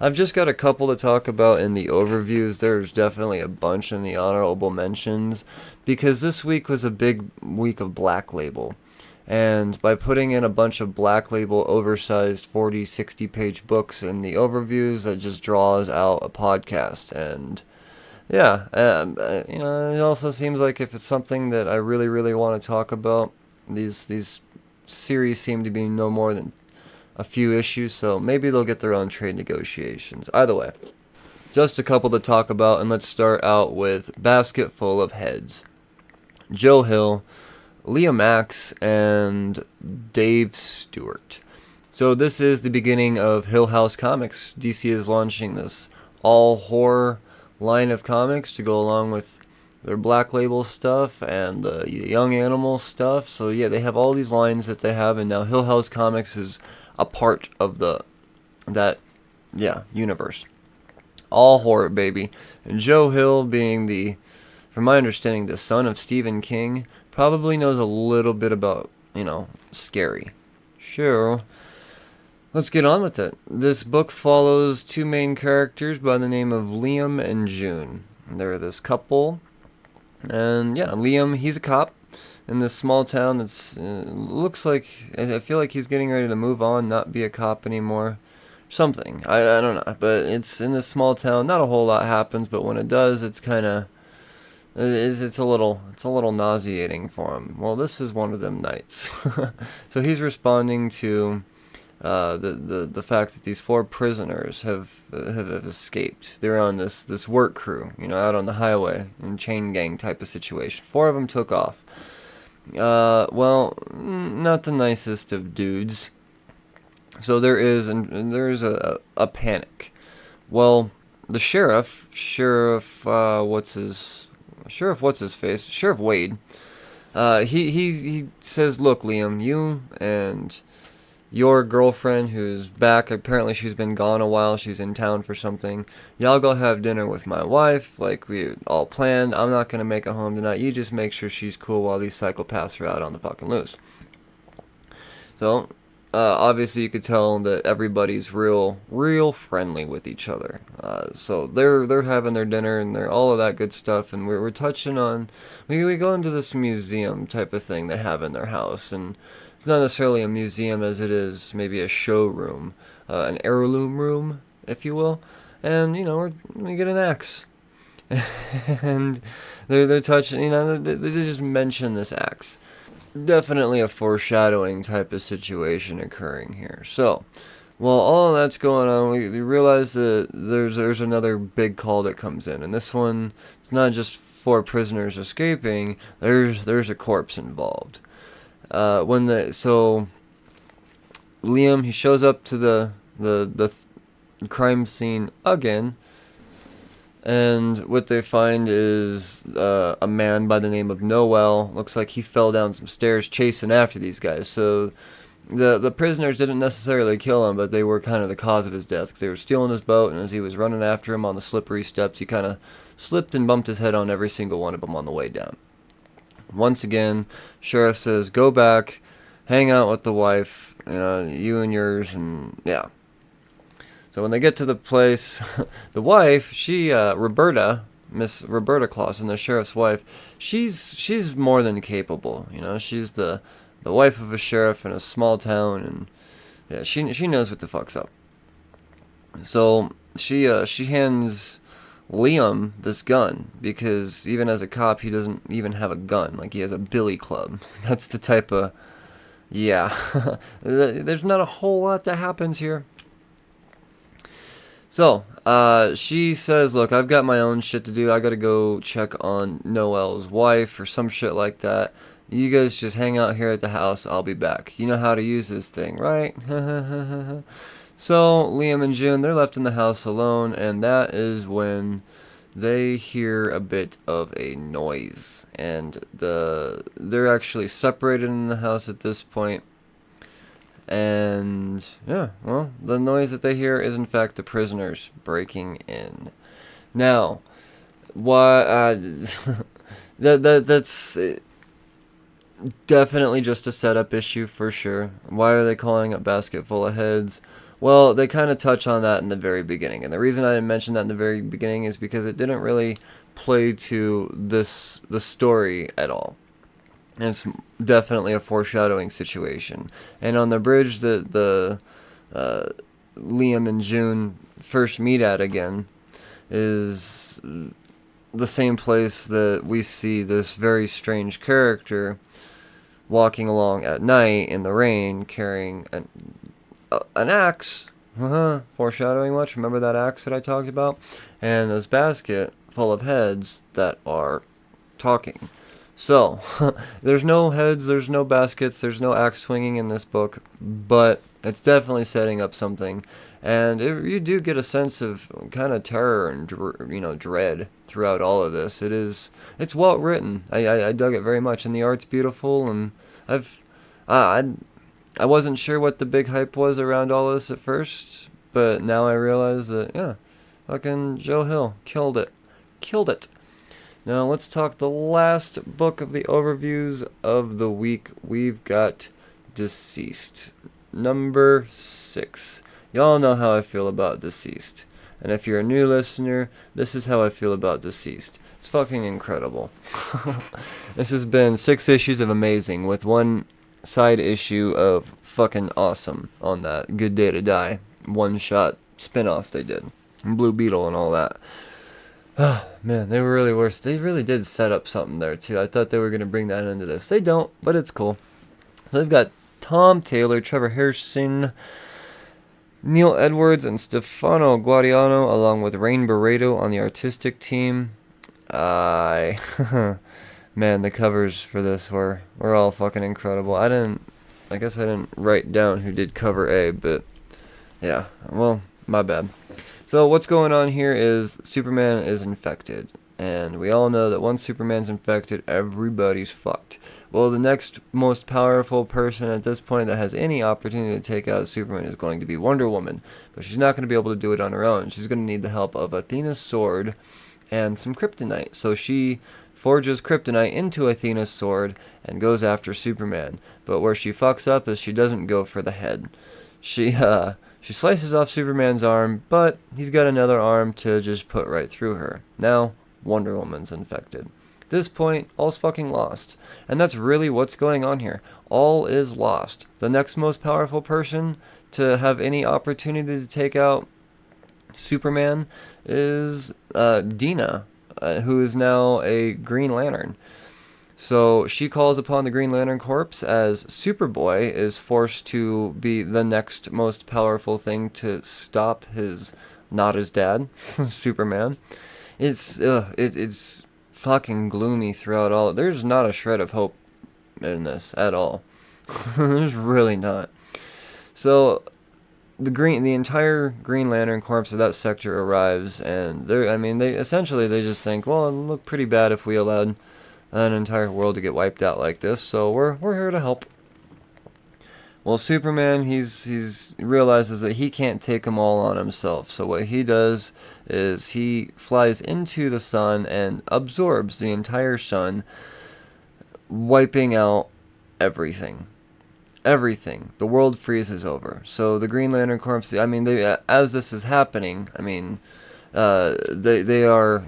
A: I've just got a couple to talk about in the overviews. There's definitely a bunch in the honorable mentions, because this week was a big week of Black Label. And by putting in a bunch of Black Label oversized 40, 60 page books in the overviews, that just draws out a podcast. And yeah, it also seems like if it's something that I really, really want to talk about, these series seem to be no more than a few issues, so maybe they'll get their own trade negotiations. Either way, just a couple to talk about, and let's start out with Basketful of Heads. Joe Hill, Leah Max, and Dave Stewart. So this is the beginning of Hill House Comics. DC is launching this all horror line of comics to go along with their Black Label stuff and the Young Animal stuff. So yeah, they have all these lines that they have, and now Hill House Comics is a part of that universe. All horror, baby. And Joe Hill, being from my understanding, the son of Stephen King, probably knows a little bit about, scary. Sure. Let's get on with it. This book follows 2 main characters by the name of Liam and June. They're this couple. And yeah, Liam, he's a cop in this small town that's looks like, I feel like he's getting ready to move on, not be a cop anymore. Something. I don't know. But it's in this small town. Not a whole lot happens, but when it does, it's kind of... It's a little nauseating for him. Well, this is one of them nights. So he's responding to the fact that these 4 prisoners have escaped. They're on this work crew, out on the highway, in chain gang type of situation. 4 of them took off. Well, not the nicest of dudes. So there is a panic. Well, the Sheriff what's his face? Sheriff Wade. He says, "Look, Liam, you and your girlfriend, who's back, apparently she's been gone a while, she's in town for something. Y'all go have dinner with my wife, like we all planned. I'm not gonna make it home tonight. You just make sure she's cool while these psychopaths are out on the fucking loose." So, obviously you could tell that everybody's real friendly with each other. So they're having their dinner and they're all of that good stuff, and we're touching on, we go into this museum type of thing they have in their house, and it's not necessarily a museum as it is maybe a showroom, an heirloom room, if you will. And we get an axe, and they're touching. They just mention this axe. Definitely a foreshadowing type of situation occurring here. So, while all of that's going on, we realize that there's another big call that comes in, and this one, it's not just 4 prisoners escaping. There's a corpse involved. So Liam, he shows up to the crime scene again, and what they find is a man by the name of Noel. Looks like he fell down some stairs chasing after these guys. So the prisoners didn't necessarily kill him, but they were kind of the cause of his death, because they were stealing his boat, and as he was running after him on the slippery steps, he kind of slipped and bumped his head on every single one of them on the way down. Once again, Sheriff says, "Go back, hang out with the wife, you and yours," and yeah. So when they get to the place, the wife, she, Roberta, Miss Roberta Clausen, the sheriff's wife, she's more than capable. She's the wife of a sheriff in a small town, and yeah, she knows what the fuck's up. So she hands Liam this gun because even as a cop, he doesn't even have a gun. Like, he has a billy club. That's the type of, yeah. There's not a whole lot that happens here. So, she says, look, I've got my own shit to do. I gotta go check on Noel's wife or some shit like that. You guys just hang out here at the house. I'll be back. You know how to use this thing, right? So, Liam and June, they're left in the house alone, and that is when they hear a bit of a noise. And they're actually separated in the house at this point. And yeah, well, the noise that they hear is in fact the prisoners breaking in. Now, why? That's definitely just a setup issue for sure. Why are they calling it Basketful of Heads? Well, they kind of touch on that in the very beginning, and the reason I didn't mention that in the very beginning is because it didn't really play to the story at all. And it's definitely a foreshadowing situation. And on the bridge that Liam and June first meet at again is the same place that we see this very strange character walking along at night in the rain carrying an axe. Foreshadowing much? Remember that axe that I talked about? And this basket full of heads that are talking. So, there's no heads, there's no baskets, there's no axe swinging in this book, but it's definitely setting up something. And you do get a sense of kind of terror and dread throughout all of this. It's well written. I dug it very much, and the art's beautiful. And I wasn't sure what the big hype was around all this at first, but now I realize that fucking Joe Hill killed it. Now let's talk the last book of the overviews of the week. We've got DCeased, number 6. Y'all know how I feel about DCeased. And if you're a new listener, this is how I feel about DCeased. It's fucking incredible. This has been 6 issues of amazing with one side issue of fucking awesome on that Good Day to Die one-shot spin-off they did. Blue Beetle and all that. Oh, man, they were really worse. They really did set up something there, too. I thought they were going to bring that into this. They don't, but it's cool. So they've got Tom Taylor, Trevor Harrison, Neil Edwards, and Stefano Guadiano, along with Rain Barreto on the artistic team. Man, the covers for this were all fucking incredible. I guess I didn't write down who did cover A, but yeah, well, my bad. So what's going on here is Superman is infected, and we all know that once Superman's infected, everybody's fucked. Well, the next most powerful person at this point that has any opportunity to take out Superman is going to be Wonder Woman, but she's not going to be able to do it on her own. She's going to need the help of Athena's sword and some kryptonite. So she forges kryptonite into Athena's sword and goes after Superman. But where she fucks up is she doesn't go for the head. She slices off Superman's arm, but he's got another arm to just put right through her. Now, Wonder Woman's infected. At this point, all's fucking lost. And that's really what's going on here. All is lost. The next most powerful person to have any opportunity to take out Superman is Dina, who is now a Green Lantern. So she calls upon the Green Lantern Corps as Superboy is forced to be the next most powerful thing to stop not his dad, Superman. It's fucking gloomy throughout all. There's not a shred of hope in this at all. There's really not. So the entire Green Lantern Corps of that sector arrives, and they just think, well, it'd look pretty bad if we allowed an entire world to get wiped out like this, so we're here to help. Well, Superman, he's realizes that he can't take them all on himself, so what he does is he flies into the sun and absorbs the entire sun, wiping out everything. Everything. The world freezes over. So the Green Lantern Corps, as this is happening, they're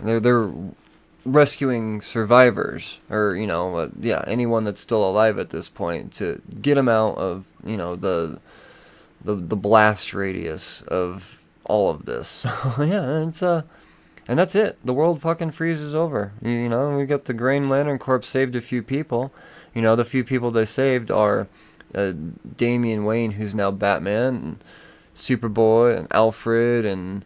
A: rescuing survivors, or anyone that's still alive at this point, to get them out of the blast radius of all of this. So yeah, it's and that's it. The world fucking freezes over. You know, we got the Green Lantern Corps saved a few people. You know, the few people they saved are Damian Wayne, who's now Batman, and Superboy, and Alfred, and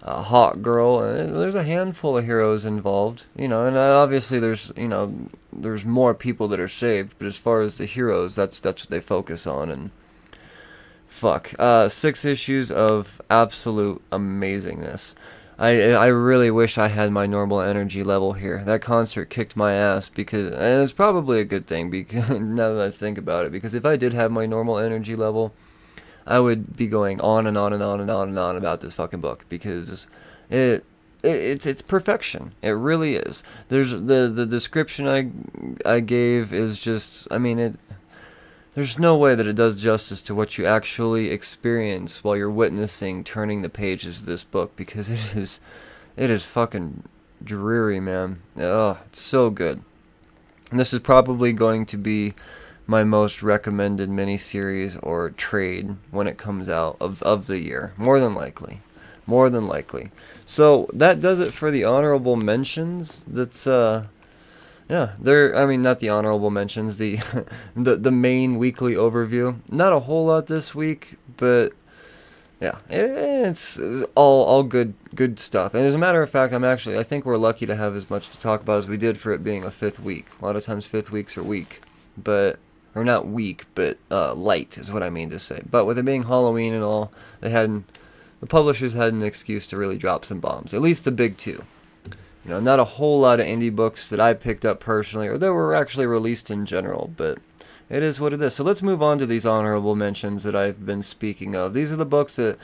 A: Hawk Girl. There's a handful of heroes involved. You know, and obviously there's more people that are saved. But as far as the heroes, that's what they focus on. And fuck, 6 issues of absolute amazingness. I really wish I had my normal energy level here. That concert kicked my ass and it's probably a good thing because now that I think about it, because if I did have my normal energy level, I would be going on and on and on and on and on about this fucking book because it's perfection. It really is. There's the description I gave is just, I mean, there's no way that it does justice to what you actually experience while you're witnessing turning the pages of this book, because it is fucking dreary, man. Oh, it's so good. And this is probably going to be my most recommended miniseries or trade when it comes out of the year. More than likely. More than likely. So that does it for the honorable mentions. That's yeah, I mean, not the honorable mentions, the the main weekly overview. Not a whole lot this week, but yeah, it's all good stuff. And as a matter of fact, I think we're lucky to have as much to talk about as we did for it being a fifth week. A lot of times fifth weeks are weak, or not weak, but light is what I mean to say. But with it being Halloween and all, the publishers had an excuse to really drop some bombs. At least the big two. You know, not a whole lot of indie books that I picked up personally, or that were actually released in general, but it is what it is. So let's move on to these honorable mentions that I've been speaking of. These are the books that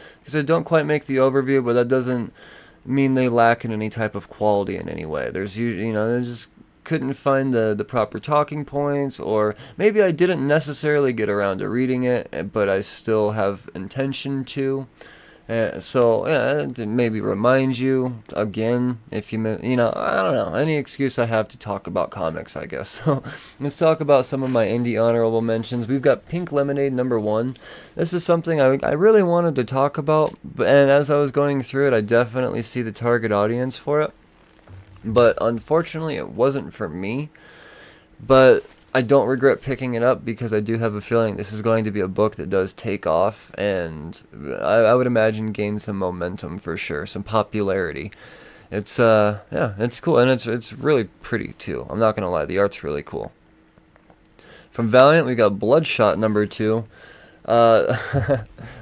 A: don't quite make the overview, but that doesn't mean they lack in any type of quality in any way. There's usually, I just couldn't find the proper talking points, or maybe I didn't necessarily get around to reading it, but I still have intention to. So yeah, to maybe remind you again, if I don't know, any excuse I have to talk about comics, I guess. So let's talk about some of my indie honorable mentions. We've got Pink Lemonade #1. This is something I really wanted to talk about, and as I was going through it, I definitely see the target audience for it. But unfortunately, it wasn't for me. But I don't regret picking it up because I do have a feeling this is going to be a book that does take off, and I would imagine gain some momentum for sure, some popularity. It's it's cool, and it's really pretty too. I'm not gonna lie, the art's really cool. From Valiant, we got Bloodshot #2.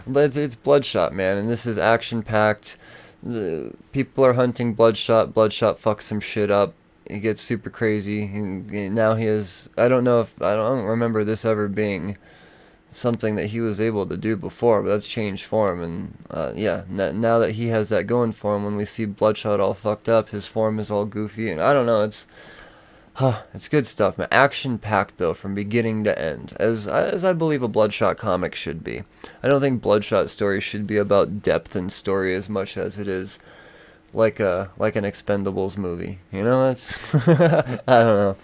A: But it's Bloodshot, man, and this is action packed. The people are hunting Bloodshot. Bloodshot fucks some shit up. He gets super crazy, and now he is. I don't remember this ever being something that he was able to do before, but that's changed form, and now that he has that going for him, when we see Bloodshot all fucked up, his form is all goofy, and I don't know, it's good stuff, man. Action packed though, from beginning to end, as I believe a Bloodshot comic should be. I don't think Bloodshot stories should be about depth and story as much as it is like an Expendables movie. That's I don't know.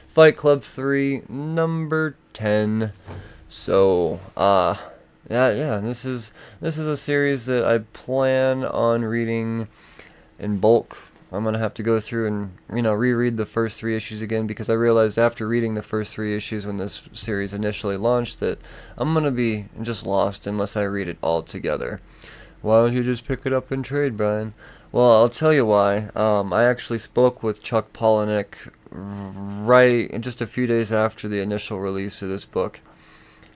A: Fight Club 3 #10. So this is a series that I plan on reading in bulk. I'm gonna have to go through and reread the first 3 issues again, because I realized after reading the first 3 issues when this series initially launched that I'm gonna be just lost unless I read it all together. Why don't you just pick it up and trade, Brian? Well, I'll tell you why. I actually spoke with Chuck Palahniuk right just a few days after the initial release of this book,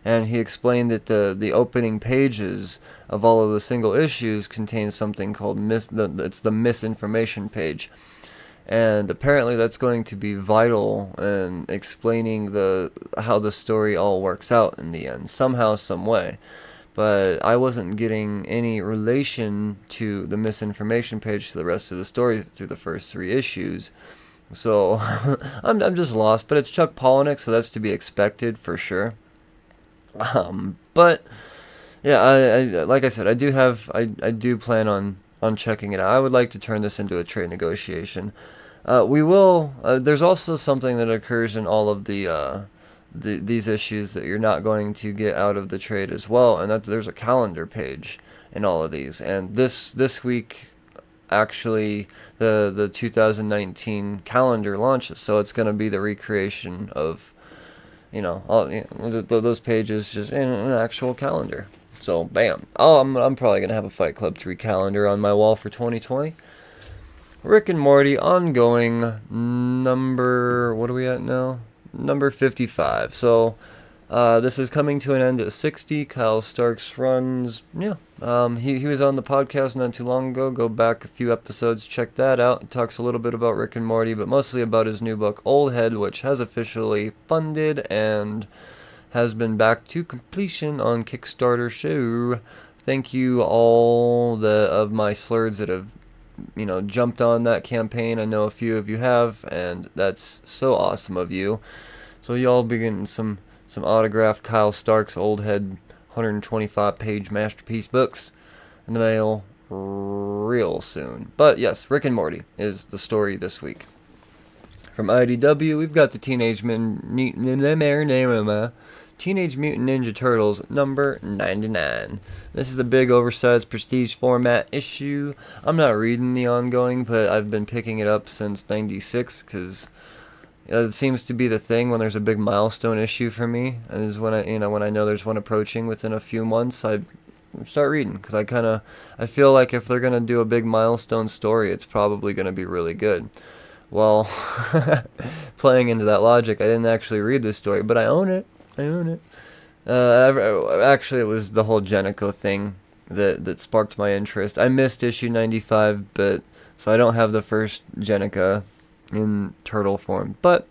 A: and he explained that the opening pages of all of the single issues contain something called it's the misinformation page, and apparently that's going to be vital in explaining how the story all works out in the end, somehow, some way. But I wasn't getting any relation to the misinformation page to the rest of the story through the first 3 issues. So I'm just lost. But it's Chuck Palahniuk, so that's to be expected for sure. But yeah, I like I said, I do plan on checking it out. I would like to turn this into a trade negotiation. We will. There's also something that occurs in all of these issues that you're not going to get out of the trade as well, and that there's a calendar page. in all of these. And this week, actually, the 2019 calendar launches, so it's going to be the recreation of, those pages just in an actual calendar. So, bam. Oh, I'm probably going to have a Fight Club 3 calendar on my wall for 2020. Rick and Morty ongoing number, what are we at now? Number 55. So, this is coming to an end at 60. Kyle Starks runs, he was on the podcast not too long ago. Go back a few episodes, check that out. It talks a little bit about Rick and Morty, but mostly about his new book, Old Head, which has officially funded and has been back to completion on Kickstarter. So, thank you all of my slurs that have, jumped on that campaign. I know a few of you have, and that's so awesome of you. So y'all be getting some autographed Kyle Starks Old Head 125-page masterpiece books in the mail real soon. But yes, Rick and Morty is the story this week. From IDW, we've got the Teenage Mutant Ninja Turtles number 99. This is a big oversized prestige format issue. I'm not reading the ongoing, but I've been picking it up since 96 because it seems to be the thing when there's a big milestone issue for me. And is when I know there's one approaching within a few months, I start reading because I feel like if they're gonna do a big milestone story, it's probably gonna be really good. Well, playing into that logic, I didn't actually read this story, but I own it. Actually, it was the whole Genico thing that sparked my interest. I missed issue 95, so I don't have the first Genica in turtle form. But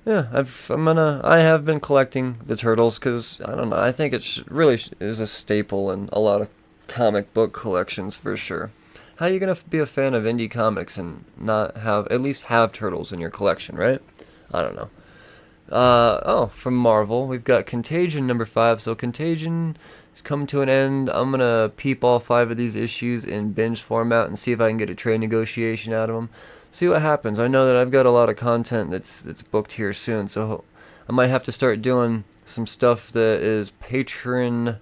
A: yeah, I have been collecting the turtles because I don't know. I think it really is a staple in a lot of comic book collections for sure. How are you gonna be a fan of indie comics and not at least have turtles in your collection, right? I don't know. From Marvel, we've got Contagion number 5. So Contagion has come to an end. I'm gonna peep all 5 of these issues in binge format and see if I can get a trade negotiation out of them. See what happens. I know that I've got a lot of content that's booked here soon, so I might have to start doing some stuff that is patron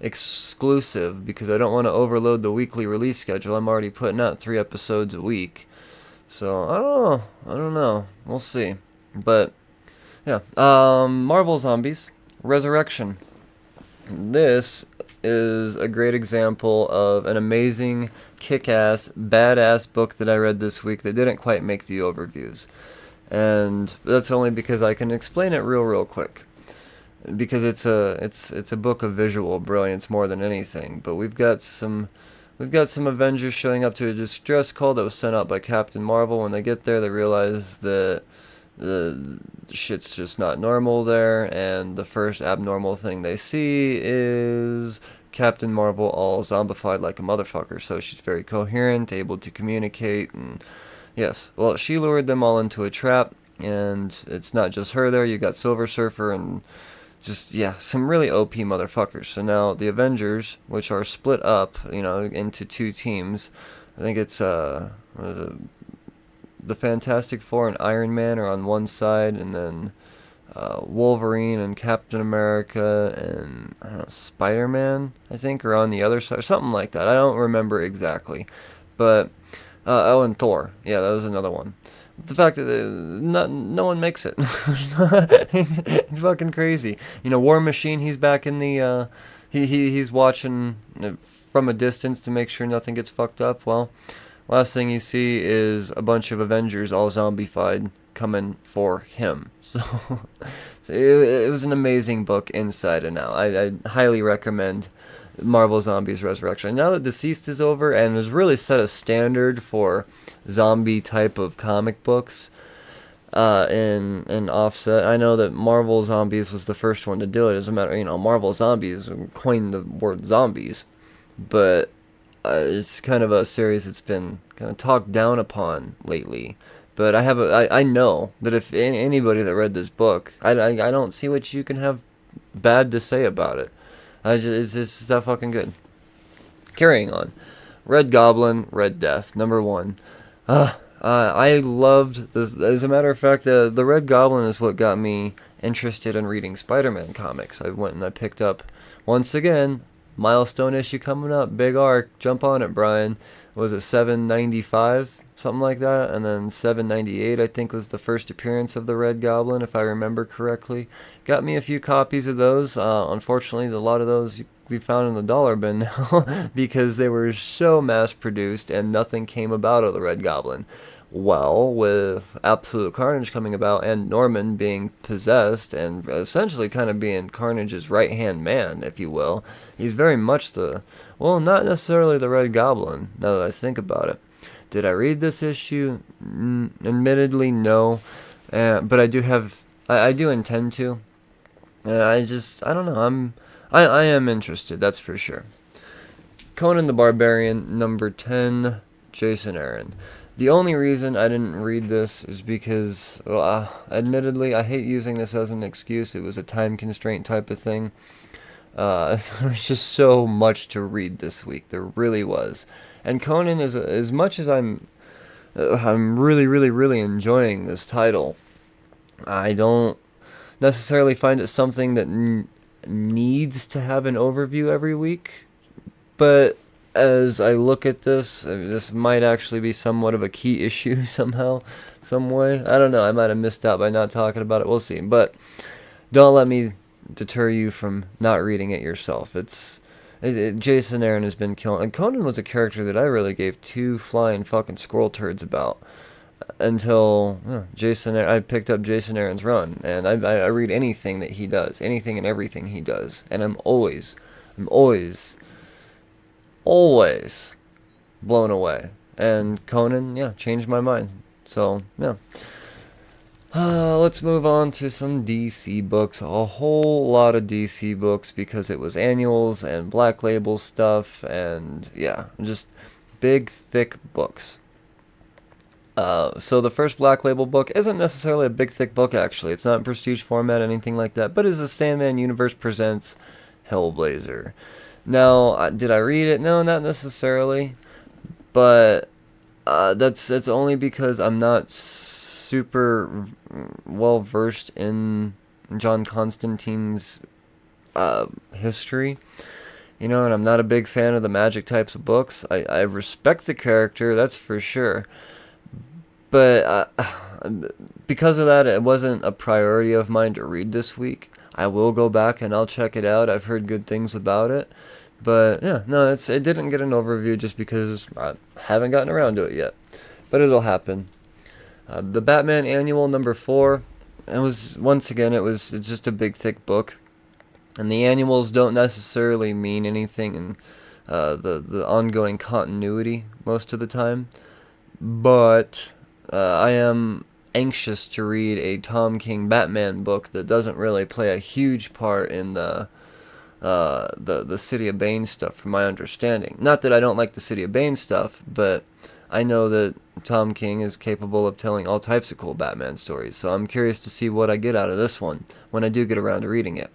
A: exclusive because I don't want to overload the weekly release schedule. I'm already putting out 3 episodes a week. So, I don't know. We'll see. But yeah, Marvel Zombies Resurrection. This is a great example of an amazing, kick-ass, badass book that I read this week that didn't quite make the overviews. And that's only because I can explain it real quick. Because it's a book of visual brilliance more than anything. But we've got some Avengers showing up to a distress call that was sent out by Captain Marvel. When they get there, they realize that the shit's just not normal there, and the first abnormal thing they see is Captain Marvel all zombified like a motherfucker. So she's very coherent, able to communicate, and yes, well, she lured them all into a trap, and it's not just her there. You got Silver Surfer and just, some really OP motherfuckers. So now the Avengers, which are split up, into 2 teams. I think it's the Fantastic Four and Iron Man are on one side, and then Wolverine and Captain America and, I don't know, Spider-Man, I think, are on the other side, or something like that. I don't remember exactly. But, and Thor. Yeah, that was another one. The fact that no one makes it. It's fucking crazy. War Machine, he's back in the, he's watching from a distance to make sure nothing gets fucked up. Well, last thing you see is a bunch of Avengers all zombified coming for him. So it was an amazing book inside and out. I highly recommend Marvel Zombies Resurrection. Now that DCeased is over and has really set a standard for zombie type of comic books in Offset. I know that Marvel Zombies was the first one to do it. As a matter, Marvel Zombies coined the word zombies, but it's kind of a series that's been kind of talked down upon lately. But I know that if anybody that read this book, I don't see what you can have bad to say about it. It's just that fucking good. Carrying on. Red Goblin, Red Death, number 1. I loved this. As a matter of fact, the Red Goblin is what got me interested in reading Spider-Man comics. I went and I picked up, once again, milestone issue coming up, big arc, jump on it, Brian. Was it 795? Something like that, and then 798 I think was the first appearance of the Red Goblin, if I remember correctly. Got me a few copies of those. Unfortunately, a lot of those we found in the dollar bin now because they were so mass produced and nothing came about of the Red Goblin. Well, with Absolute Carnage coming about and Norman being possessed and essentially kind of being Carnage's right-hand man, if you will, he's very much well, not necessarily the Red Goblin, now that I think about it. Did I read this issue? Admittedly, no. But I do intend to. I don't know. I am interested, that's for sure. Conan the Barbarian, number 10, Jason Aaron. The only reason I didn't read this is because, admittedly, I hate using this as an excuse. It was a time constraint type of thing. There was just so much to read this week. There really was. And Conan is, as much as I'm really, really, really enjoying this title, I don't necessarily find it something that needs to have an overview every week. But as I look at this, this might actually be somewhat of a key issue somehow, some way. I don't know. I might have missed out by not talking about it. We'll see. But don't let me deter you from not reading it yourself. Jason Aaron has been killing. And Conan was a character that I really gave two flying fucking squirrel turds about until I picked up Jason Aaron's run, and I read anything that he does, anything and everything he does, and I'm always blown away. And Conan, changed my mind. So let's move on to some DC books. A whole lot of DC books because it was annuals and Black Label stuff and just big, thick books. So the first Black Label book isn't necessarily a big, thick book, actually. It's not in prestige format, anything like that, but it's a Sandman Universe Presents Hellblazer. Now, did I read it? No, not necessarily, but that's only because I'm not super well versed in John Constantine's history, and I'm not a big fan of the magic types of books. I respect the character, that's for sure, but because of that, it wasn't a priority of mine to read this week. I will go back and I'll check it out. I've heard good things about it, but it didn't get an overview just because I haven't gotten around to it yet, but it'll happen. The Batman Annual number 4, it's just a big thick book, and the annuals don't necessarily mean anything in the ongoing continuity most of the time, but I am anxious to read a Tom King Batman book that doesn't really play a huge part in the City of Bane stuff, from my understanding. Not that I don't like the City of Bane stuff, but I know that Tom King is capable of telling all types of cool Batman stories, so I'm curious to see what I get out of this one when I do get around to reading it.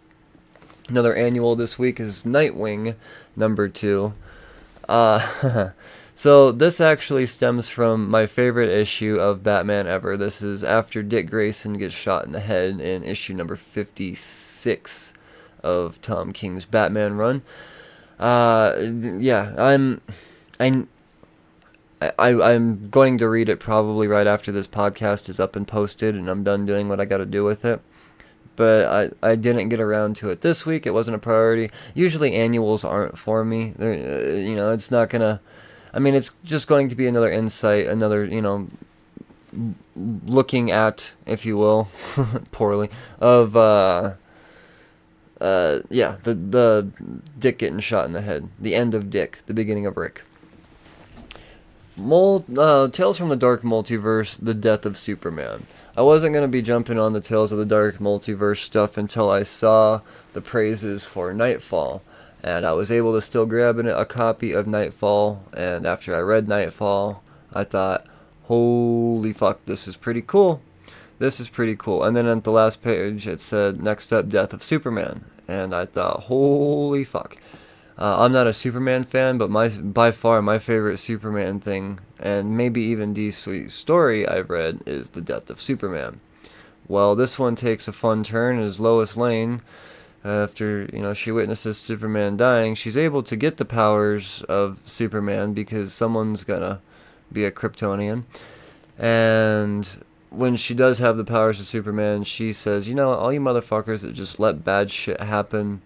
A: Another annual this week is Nightwing, number 2. So this actually stems from my favorite issue of Batman ever. This is after Dick Grayson gets shot in the head in issue number 56 of Tom King's Batman run. I'm going to read it probably right after this podcast is up and posted and I'm done doing what I got to do with it. But I didn't get around to it this week. It wasn't a priority. Usually annuals aren't for me. It's not gonna. It's just going to be another insight, another looking at, if you will, poorly, of the Dick getting shot in the head, the end of Dick, the beginning of Rick. Tales from the Dark Multiverse, The Death of Superman. I wasn't going to be jumping on the Tales of the Dark Multiverse stuff until I saw the praises for Nightfall, and I was able to still grab a copy of Nightfall, and after I read Nightfall, I thought, holy fuck, this is pretty cool. And then at the last page, it said, next up, Death of Superman, and I thought, holy fuck. I'm not a Superman fan, but by far my favorite Superman thing, and maybe even DCeased story I've read, is The Death of Superman. Well, this one takes a fun turn as Lois Lane, After, she witnesses Superman dying, she's able to get the powers of Superman because someone's gonna be a Kryptonian. And when she does have the powers of Superman, she says, all you motherfuckers that just let bad shit happen,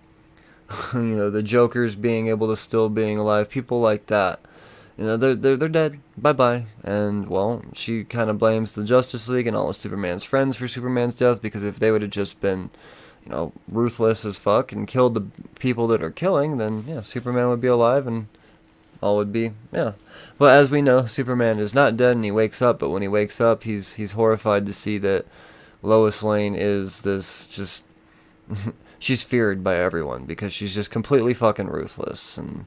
A: the Joker's being able to still being alive, people like that, they're dead. Bye-bye. And, well, she kind of blames the Justice League and all of Superman's friends for Superman's death, because if they would have just been ruthless as fuck and killed the people that are killing, then, yeah, Superman would be alive and all would be, yeah. But as we know, Superman is not dead and he wakes up, but when he wakes up, he's horrified to see that Lois Lane is this just, she's feared by everyone because she's just completely fucking ruthless. And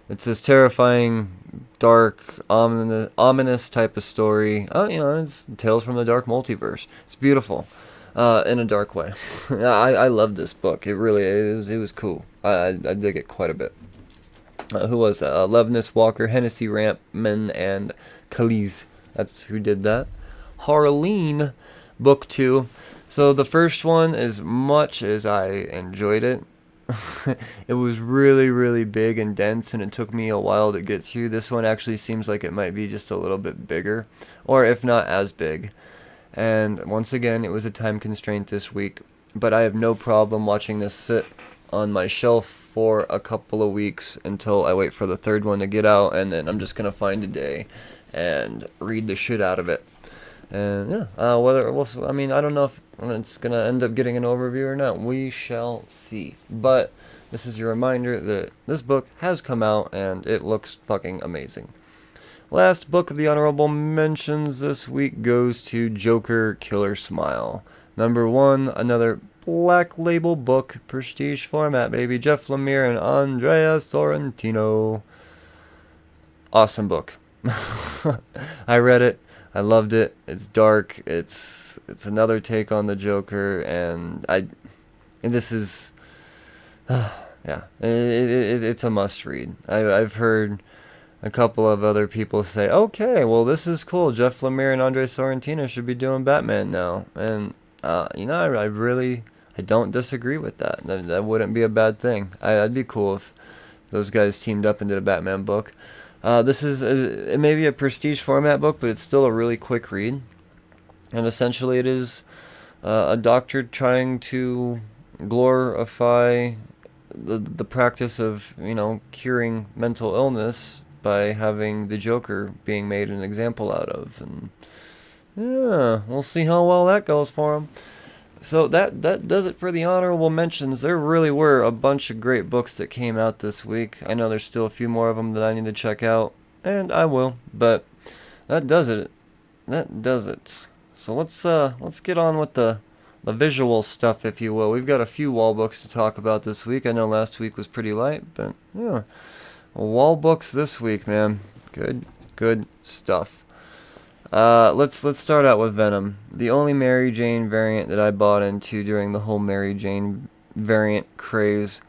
A: it's this terrifying, dark, ominous type of story. It's Tales from the Dark Multiverse. It's beautiful. In a dark way. I love this book. It really is. It was cool. I dig it quite a bit. Who was that? Levinus Walker, Hennessy Rampman, and Khalees. That's who did that. Harleen, book 2. So the first one, as much as I enjoyed it, it was really, really big and dense, and it took me a while to get through. This one actually seems like it might be just a little bit bigger, or if not as big. And once again, it was a time constraint this week, but I have no problem watching this sit on my shelf for a couple of weeks until I wait for the third one to get out, and then I'm just going to find a day and read the shit out of it. And yeah, I don't know if it's going to end up getting an overview or not. We shall see. But this is your reminder that this book has come out, and it looks fucking amazing. Last book of the honorable mentions this week goes to Joker Killer Smile. Number 1, another Black Label book, prestige format, baby. Jeff Lemire and Andrea Sorrentino. Awesome book. I read it. I loved it. It's dark. It's another take on the Joker, and this is yeah. It's a must read. I've heard a couple of other people say, okay, well, this is cool. Jeff Lemire and Andre Sorrentino should be doing Batman now. And, I don't disagree with that. That wouldn't be a bad thing. I'd be cool if those guys teamed up and did a Batman book. This it may be a prestige format book, but it's still a really quick read. And essentially it is a doctor trying to glorify the practice of, curing mental illness by having the Joker being made an example out of. And yeah, we'll see how well that goes for him. So that does it for the honorable mentions. There really were a bunch of great books that came out this week. I know there's still a few more of them that I need to check out, and I will, but that does it. That does it. So let's get on with the visual stuff, if you will. We've got a few wall books to talk about this week. I know last week was pretty light, but yeah. Wall books this week, man. Good stuff. Let's start out with Venom. The only Mary Jane variant that I bought into during the whole Mary Jane variant craze.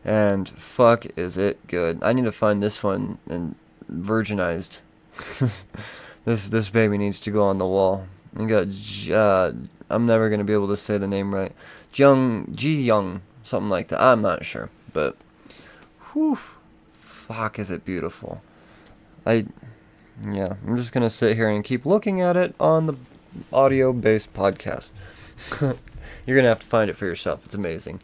A: And fuck is it good. I need to find this one and virginized. This baby needs to go on the wall. You got I'm never gonna be able to say the name right. Ji Young, something like that. I'm not sure, but whew. Fuck, is it beautiful. I'm just going to sit here and keep looking at it on the audio-based podcast. You're going to have to find it for yourself. It's amazing.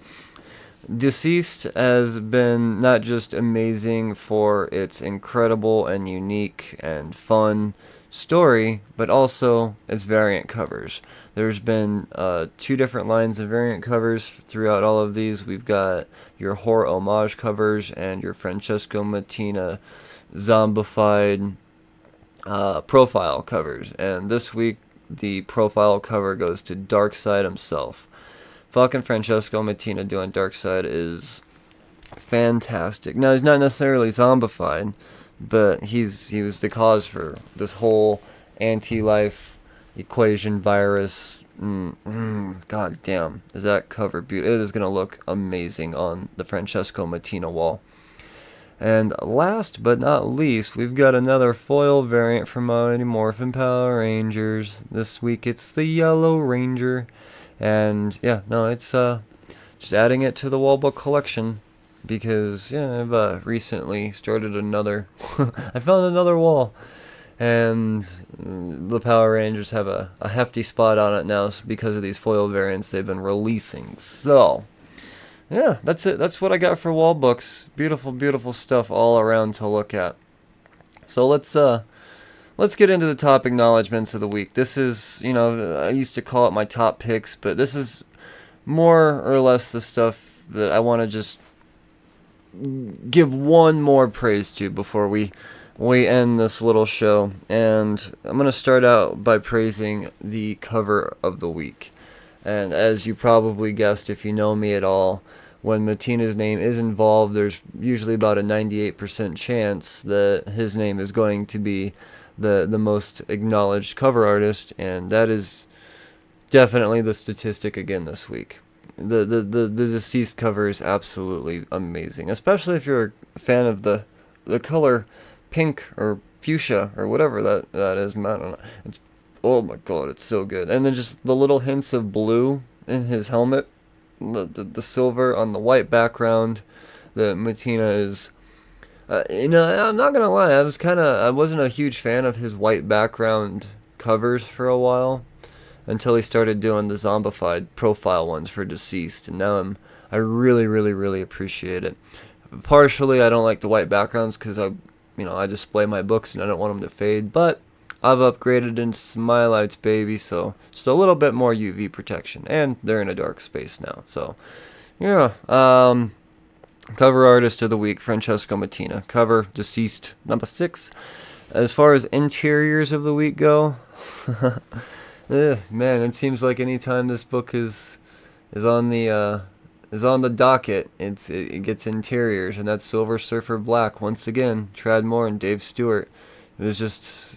A: DCeased has been not just amazing for its incredible and unique and fun story, but also its variant covers. There's been 2 different lines of variant covers throughout all of these. We've got your horror homage covers and your Francesco Mattina zombified profile covers. And this week, the profile cover goes to Darkseid himself. Fucking Francesco Mattina doing Darkseid is fantastic. Now, he's not necessarily zombified, but he was the cause for this whole anti-life equation virus. God damn, is that cover beautiful? It is going to look amazing on the Francesco Mattina wall. And last but not least, we've got another foil variant from Mighty Morphin Power Rangers. This week it's the Yellow Ranger. And yeah, no, it's just adding it to the wall book collection. Because, yeah, I've recently started another... I found another wall. And the Power Rangers have a hefty spot on it now because of these foil variants they've been releasing. So, yeah, that's it. That's what I got for wall books. Beautiful, beautiful stuff all around to look at. So let's get into the top acknowledgements of the week. This is, I used to call it my top picks, but this is more or less the stuff that I want to just give one more praise to before we end this little show. And I'm going to start out by praising the cover of the week. And as you probably guessed, if you know me at all, when Matina's name is involved, there's usually about a 98% chance that his name is going to be the most acknowledged cover artist, and that is definitely the statistic again this week. The DCeased cover is absolutely amazing, especially if you're a fan of the color pink or fuchsia or whatever that is. I don't know. It's, oh my god, it's so good. And then just the little hints of blue in his helmet, the silver on the white background. The Matina is, I'm not gonna lie, I wasn't a huge fan of his white background covers for a while, until he started doing the zombified profile ones for DCeased, and now I really, really, really appreciate it. Partially, I don't like the white backgrounds because I display my books and I don't want them to fade, but I've upgraded into Smilites, baby, so just a little bit more UV protection, and they're in a dark space now, so, yeah. Cover artist of the week, Francesco Matina. Cover, DCeased, number 6. As far as interiors of the week go, man, it seems like anytime this book is on the docket, it gets interiors, and that's Silver Surfer Black once again. Tradd Moore and Dave Stewart. It's just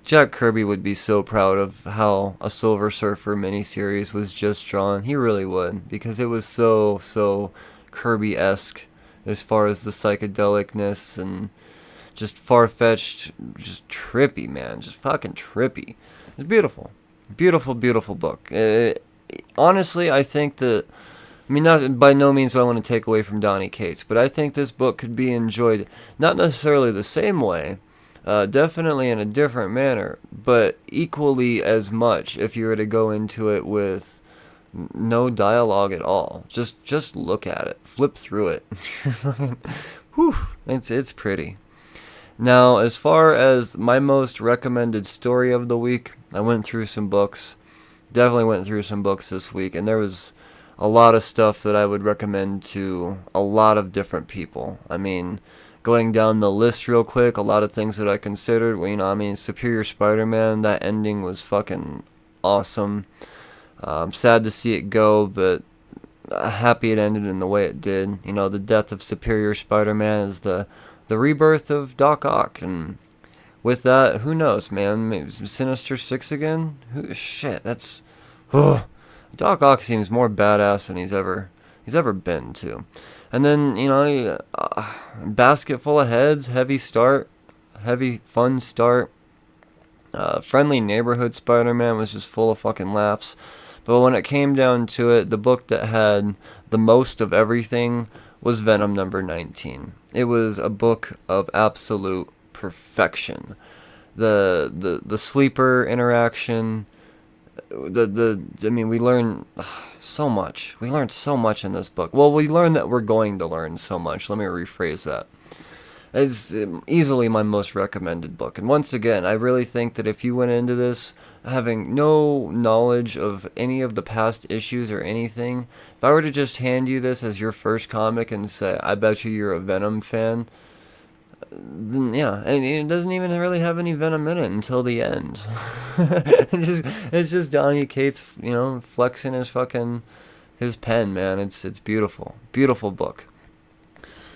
A: Jack Kirby would be so proud of how a Silver Surfer miniseries was just drawn. He really would, because it was so Kirby-esque as far as the psychedelicness and just far-fetched, just trippy, man. Just fucking trippy. It's beautiful. Beautiful, beautiful book. Honestly, I think that, not by no means do I want to take away from Donny Cates, but I think this book could be enjoyed not necessarily the same way, definitely in a different manner, but equally as much if you were to go into it with no dialogue at all. Just look at it. Flip through it. Whew, it's pretty. Now, as far as my most recommended story of the week, I went through some books. Definitely went through some books this week, and there was a lot of stuff that I would recommend to a lot of different people. Going down the list real quick, a lot of things that I considered, Superior Spider-Man, that ending was fucking awesome. I'm sad to see it go, but happy it ended in the way it did. The death of Superior Spider-Man is the rebirth of Doc Ock, and with that, who knows, man? Maybe Sinister Six again? Shit, that's... Doc Ock seems more badass than he's ever been, too. And then, Basketful of Heads, heavy fun start. Friendly Neighborhood Spider-Man was just full of fucking laughs. But when it came down to it, the book that had the most of everything was Venom number 19. It was a book of absolute perfection. The sleeper interaction, we learned so much. We learned so much in this book. Well, we learned that we're going to learn so much. Let me rephrase that. It's easily my most recommended book. And once again, I really think that if you went into this having no knowledge of any of the past issues or anything, if I were to just hand you this as your first comic and say, I bet you're a Venom fan, then yeah, and it doesn't even really have any Venom in it until the end. It's just Donny Cates, flexing his pen, man. It's beautiful. Beautiful book.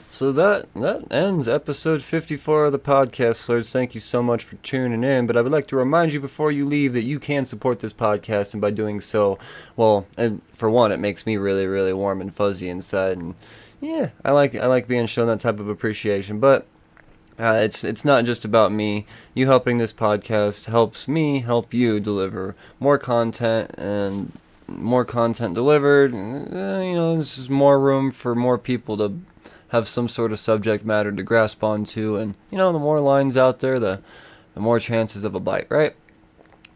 A: So that ends episode 54 of the podcast, Lords. Thank you so much for tuning in. But I would like to remind you before you leave that you can support this podcast, and by doing so, well, and for one, it makes me really, really warm and fuzzy inside, and yeah, I like being shown that type of appreciation. But it's not just about me. You helping this podcast helps me help you deliver more content and more content delivered. This is more room for more people to have some sort of subject matter to grasp onto, and the more lines out there, the more chances of a bite, right?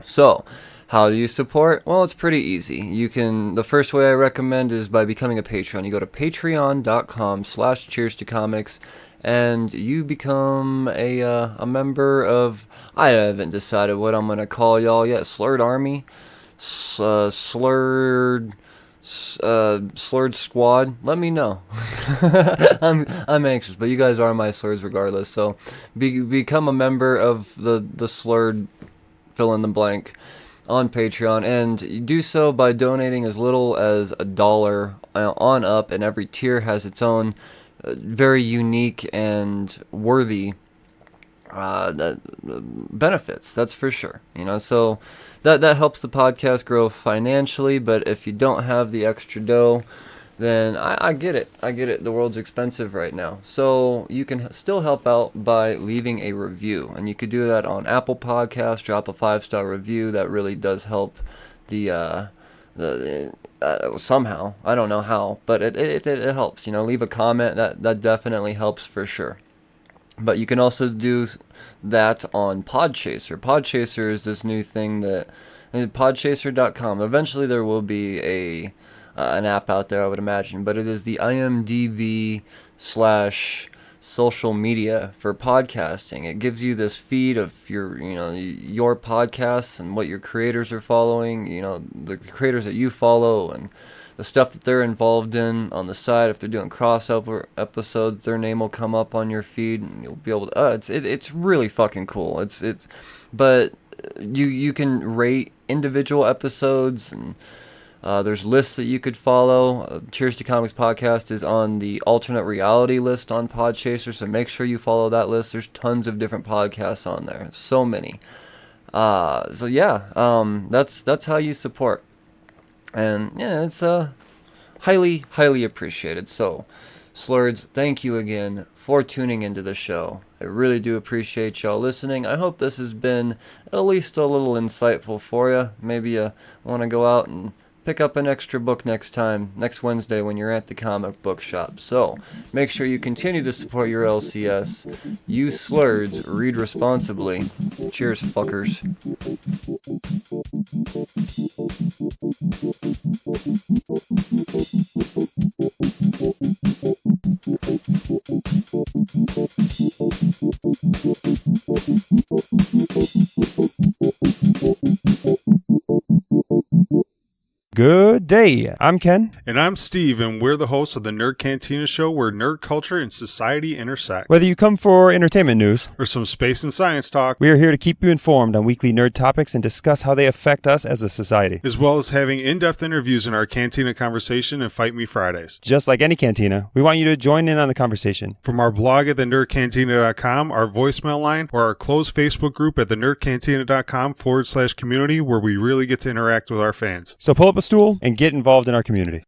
A: So, how do you support? Well, it's pretty easy. The first way I recommend is by becoming a Patreon. You go to patreon.com/cheers2comics, and you become a member of, I haven't decided what I'm going to call y'all yet, Slurred Army, Slurred Squad. Let me know. I'm anxious, but you guys are my slurs regardless. So become a member of the Slurred fill in the blank on Patreon, and you do so by donating as little as $1 on up, and every tier has its own very unique and worthy benefits, that's for sure. So that helps the podcast grow financially. But if you don't have the extra dough, then I get it. The world's expensive right now. So you can still help out by leaving a review, and you could do that on Apple Podcasts. Drop a 5-star review. That really does help the somehow. I don't know how, but it helps. Leave a comment. That definitely helps for sure. But you can also do that on Podchaser. Podchaser is this new thing that podchaser.com. Eventually there will be an app out there, I would imagine, but it is the IMDb/social media for podcasting. It gives you this feed of your podcasts and what your creators are following, the creators that you follow, and the stuff that they're involved in on the side. If they're doing crossover episodes, their name will come up on your feed, and you'll be able to. It's really fucking cool. But you can rate individual episodes, and there's lists that you could follow. Cheers to Comics podcast is on the alternate reality list on Podchaser, so make sure you follow that list. There's tons of different podcasts on there, so many. That's how you support. And yeah, it's highly, highly appreciated. So, Slurds, thank you again for tuning into the show. I really do appreciate y'all listening. I hope this has been at least a little insightful for you. Maybe you want to go out and pick up an extra book next Wednesday when you're at the comic book shop. So, make sure you continue to support your LCS. You Slurds, read responsibly. Cheers, fuckers.
B: Good day. I'm Ken.
C: And I'm Steve, and we're the hosts of the Nerd Cantina show, where nerd culture and society intersect.
B: Whether you come for entertainment news
C: or some space and science talk,
B: we are here to keep you informed on weekly nerd topics and discuss how they affect us as a society,
C: as well as having in-depth interviews in our Cantina Conversation and Fight Me Fridays.
B: Just like any cantina, we want you to join in on the conversation.
C: From our blog at thenerdcantina.com, our voicemail line, or our closed Facebook group at thenerdcantina.com/community, where we really get to interact with our fans.
B: So pull up a stool and get involved in our community.